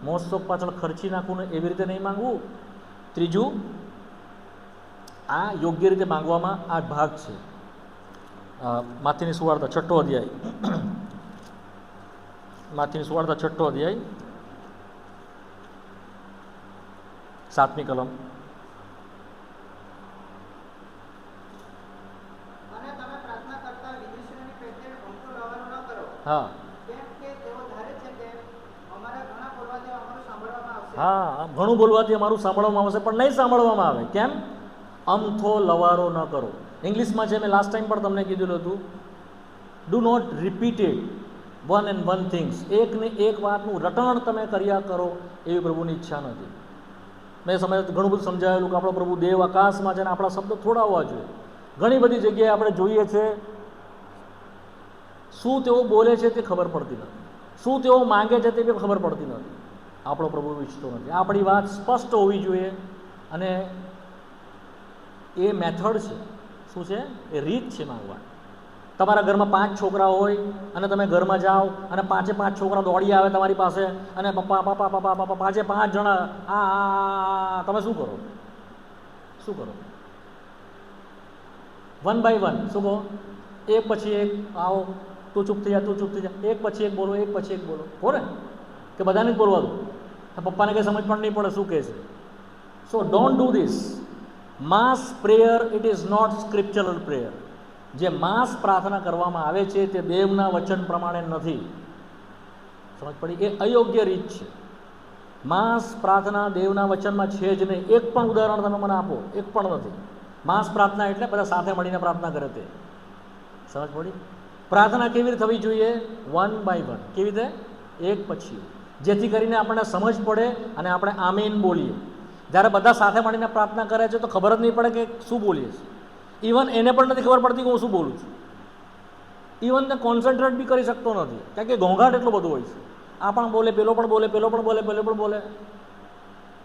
મોજ શોખ પાછળ ખર્ચી નાખવું ને એવી રીતે નહીં માંગવું. ત્રીજું, આ યોગ્ય રીતે માંગવામાં આ ભાગ છે. માથીની સુવાર્તા 6ઠ્ઠો અધ્યાય, માથીની સુવાર્તા 6ઠ્ઠો અધ્યાય 7મી કલમ. અને તમે પ્રાર્થના કરતા વિદેશીઓની પેટે અમથો લવાનો ન કરો, હા કેમ કે તેઓ ધારે છે કે અમારા ઘણા બોલવાથી અમારું સાંભળવામાં આવશે. હા, ઘણું બોલવાથી અમારું સાંભળવામાં આવશે પણ નહીં સાંભળવામાં આવે. કેમ? અમથો લવારો ન કરો. ઇંગ્લિશમાં છે, મેં લાસ્ટ ટાઈમ પણ તમને કીધેલું હતું, do not repeat it one and one things. એકને એક વાતનું રટણ તમે કર્યા કરો એવી પ્રભુની ઈચ્છા નથી. મેં ઘણું બધું સમજાવેલું કે આપણો પ્રભુ દેવ આકાશમાં છે ને આપણા શબ્દો થોડા હોવા જોઈએ. ઘણી બધી જગ્યાએ આપણે જોઈએ છે શું તેઓ બોલે છે તે ખબર પડતી નથી, શું તેઓ માંગે છે તે બી ખબર પડતી નથી. આપણો પ્રભુ ઈચ્છતો નથી. આપણી વાત સ્પષ્ટ હોવી જોઈએ અને એ મેથડ છે. શું છે? એ રીત છે માંગવાની. તમારા ઘરમાં 5 છોકરા હોય અને તમે ઘરમાં જાઓ અને 5 છોકરા દોડી આવે તમારી પાસે અને પપ્પા પપ્પા પપ્પા પપ્પા 5 જણા આ તમે શું કરો? શું કરો? વન બાય વન શું કહો? એક પછી એક આવો, તું ચૂપ થઈ જા, તું ચૂપ થઈ જા, એક પછી એક બોલો, એક પછી એક બોલો, હો ને? કે બધાને જ બોલવાનું? પપ્પાને કંઈ સમજ પણ નહીં પડે શું કહે છે. So don't do this. Mass prayer it is not scriptural prayer. જે માસ પ્રાર્થના કરવામાં આવે છે તે દેવના વચન પ્રમાણે નથી. સમજ પડી? એ અયોગ્ય રીત છે. માસ પ્રાર્થના દેવના વચનમાં છે જ નહીં. એક પણ ઉદાહરણ તમે મને આપો, એક પણ નથી. માસ પ્રાર્થના એટલે બધા સાથે મળીને પ્રાર્થના કરે તે. સમજ પડી? પ્રાર્થના કેવી રીતે થવી જોઈએ? One by one. કેવી રીતે? એક પછી, જેથી કરીને આપણને સમજ પડે અને આપણે આમીન બોલીએ. જ્યારે બધા સાથે મળીને પ્રાર્થના કરે છે તો ખબર જ નહીં પડે કે શું બોલીએ છીએ. ઇવન એને પણ નથી ખબર પડતી કે હું શું બોલું છું. ઇવન તે કોન્સન્ટ્રેટ બી કરી શકતો નથી, કારણ કે ઘોંઘાટ એટલો બધો હોય છે. આ પણ બોલે, પેલો પણ બોલે, પેલો પણ બોલે, પેલો પણ બોલે.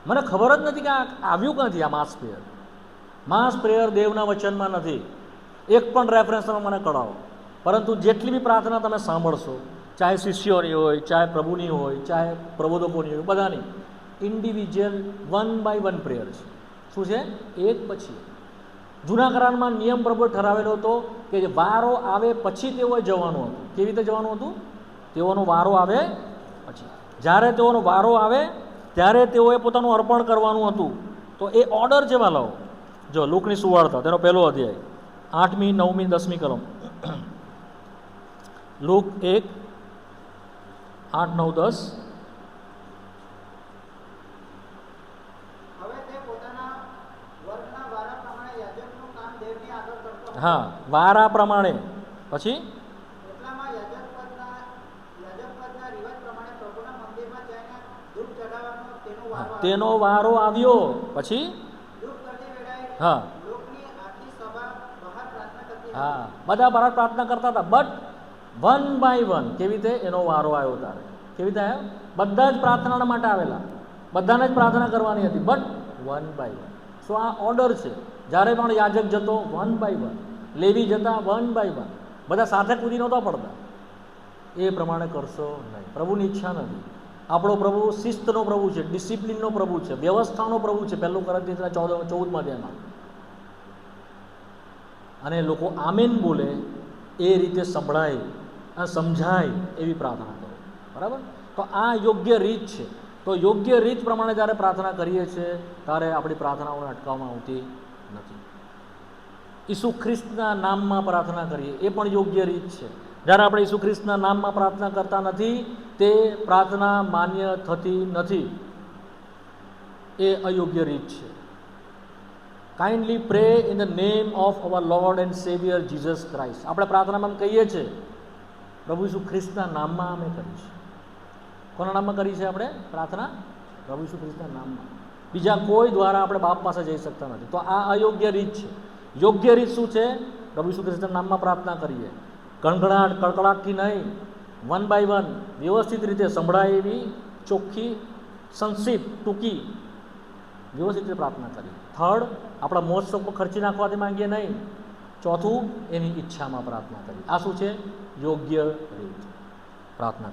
મને ખબર જ નથી કે આ આવ્યું ક્યાંથી આ માસ પ્રેયર. માસ પ્રેયર દેવના વચનમાં નથી. એક પણ રેફરન્સ તમે મને કઢાવો. પરંતુ જેટલી બી પ્રાર્થના તમે સાંભળશો, ચાહે શિષ્યોની હોય, ચાહે પ્રભુની હોય, ચાહે પ્રબોધકોની હોય, બધાની individual one by one prayer છે. શું છે? એક પછી. જૂના કરારમાં નિયમ પ્રભુએ ઠરાવેલો હતો કે જે વારો આવે પછી તેઓએ જવાનું હતું. કેવી રીતે જવાનું હતું? તેઓનો વારો આવે પછી. જ્યારે તેઓનો વારો આવે ત્યારે તેઓએ પોતાનું અર્પણ કરવાનું હતું. તો એ ઓર્ડર છે વાલાઓ. જો લૂકની સુવાર્તા તેનો પહેલો અધ્યાય 8મી 9મી 10મી કલમ. લૂક 1 8 9 10. હવે તે પોતાના વર્ગના વારા પ્રમાણે યાજકનું કામ દેવની આગળ કરતો હતો. હા, વારા પ્રમાણે. પછી એટલામાં યાજકપદના રિવાજ પ્રમાણે પ્રભુના મંદિરમાં જઈને ધૂપ ચડાવવાનો તેનો વારો આવ્યો. તેનો વારો આવ્યો. પછી ધૂપ કરતી વેળાએ હા લોકની આખી સભા બહાર પ્રાર્થના કરતી હતી. હા, બધા બહાર પ્રાર્થના કરતા હતા. But one by one. કેવી રીતે? એનો વારો આવ્યો તારે. કેવી રીતે આવ્યો? બધા જ પ્રાર્થના માટે આવેલા, બધાને જ પ્રાર્થના કરવાની હતી, બટ વન બાય વન. સો આ ઓર્ડર છે. જ્યારે પણ યાજક જતો વન બાય વન, લેવી જતા વન બાય વન, બધા સાથે કૂદી નહોતા પડતા. એ પ્રમાણે કરશો નહીં. પ્રભુની ઈચ્છા નથી. આપણો પ્રભુ શિસ્તનો પ્રભુ છે, ડિસિપ્લિનનો પ્રભુ છે, વ્યવસ્થાનો પ્રભુ છે. 1 કોરિન્થીયના 14મા અધ્યાયમાં. અને લોકો આમીન બોલે એ રીતે સંભળાય અને સમજાય એવી પ્રાર્થના કરો. બરાબર? તો આ યોગ્ય રીત છે. તો યોગ્ય રીત પ્રમાણે જ્યારે પ્રાર્થના કરીએ છીએ ત્યારે આપણી પ્રાર્થનાઓને અટકાવવામાં આવતી નથી. ઈસુ ખ્રિસ્તના નામમાં પ્રાર્થના કરીએ એ પણ યોગ્ય રીત છે. જ્યારે આપણે ઈસુ ખ્રિસ્તના નામમાં પ્રાર્થના કરતા નથી તે પ્રાર્થના માન્ય થતી નથી. એ અયોગ્ય રીત છે. Kindly pre in the name of our lord and saviour Jesus Christ. આપણે પ્રાર્થનામાં કહીએ છીએ પ્રભુ ઈસુ ખ્રિસ્તના નામમાં અમે કરી છે. કોના નામમાં કરી છે આપણે પ્રાર્થના? પ્રભુ ઈસુ ખ્રિસ્તના નામમાં. બીજા કોઈ દ્વારા આપણે બાપ પાસે જઈ શકતા નથી. તો આ અયોગ્ય રીત છે. યોગ્ય રીત શું છે? પ્રભુ ઈસુ ખ્રિસ્તના નામમાં પ્રાર્થના કરીએ. ગણગણાટ કડકડાટથી નહીં, વન બાય વન, વ્યવસ્થિત રીતે સંભળાય એવી, ચોખ્ખી, સંક્ષિપ્ત, ટૂંકી, વ્યવસ્થિત રીતે પ્રાર્થના કરીએ. થર્ડ, આપણા મોજ શોખ ખર્ચી નાખવાથી માંગીએ નહીં. ચોથું, એની ઈચ્છામાં પ્રાર્થના કરીએ. આ શું છે? યોગ્ય રીત પ્રાર્થના.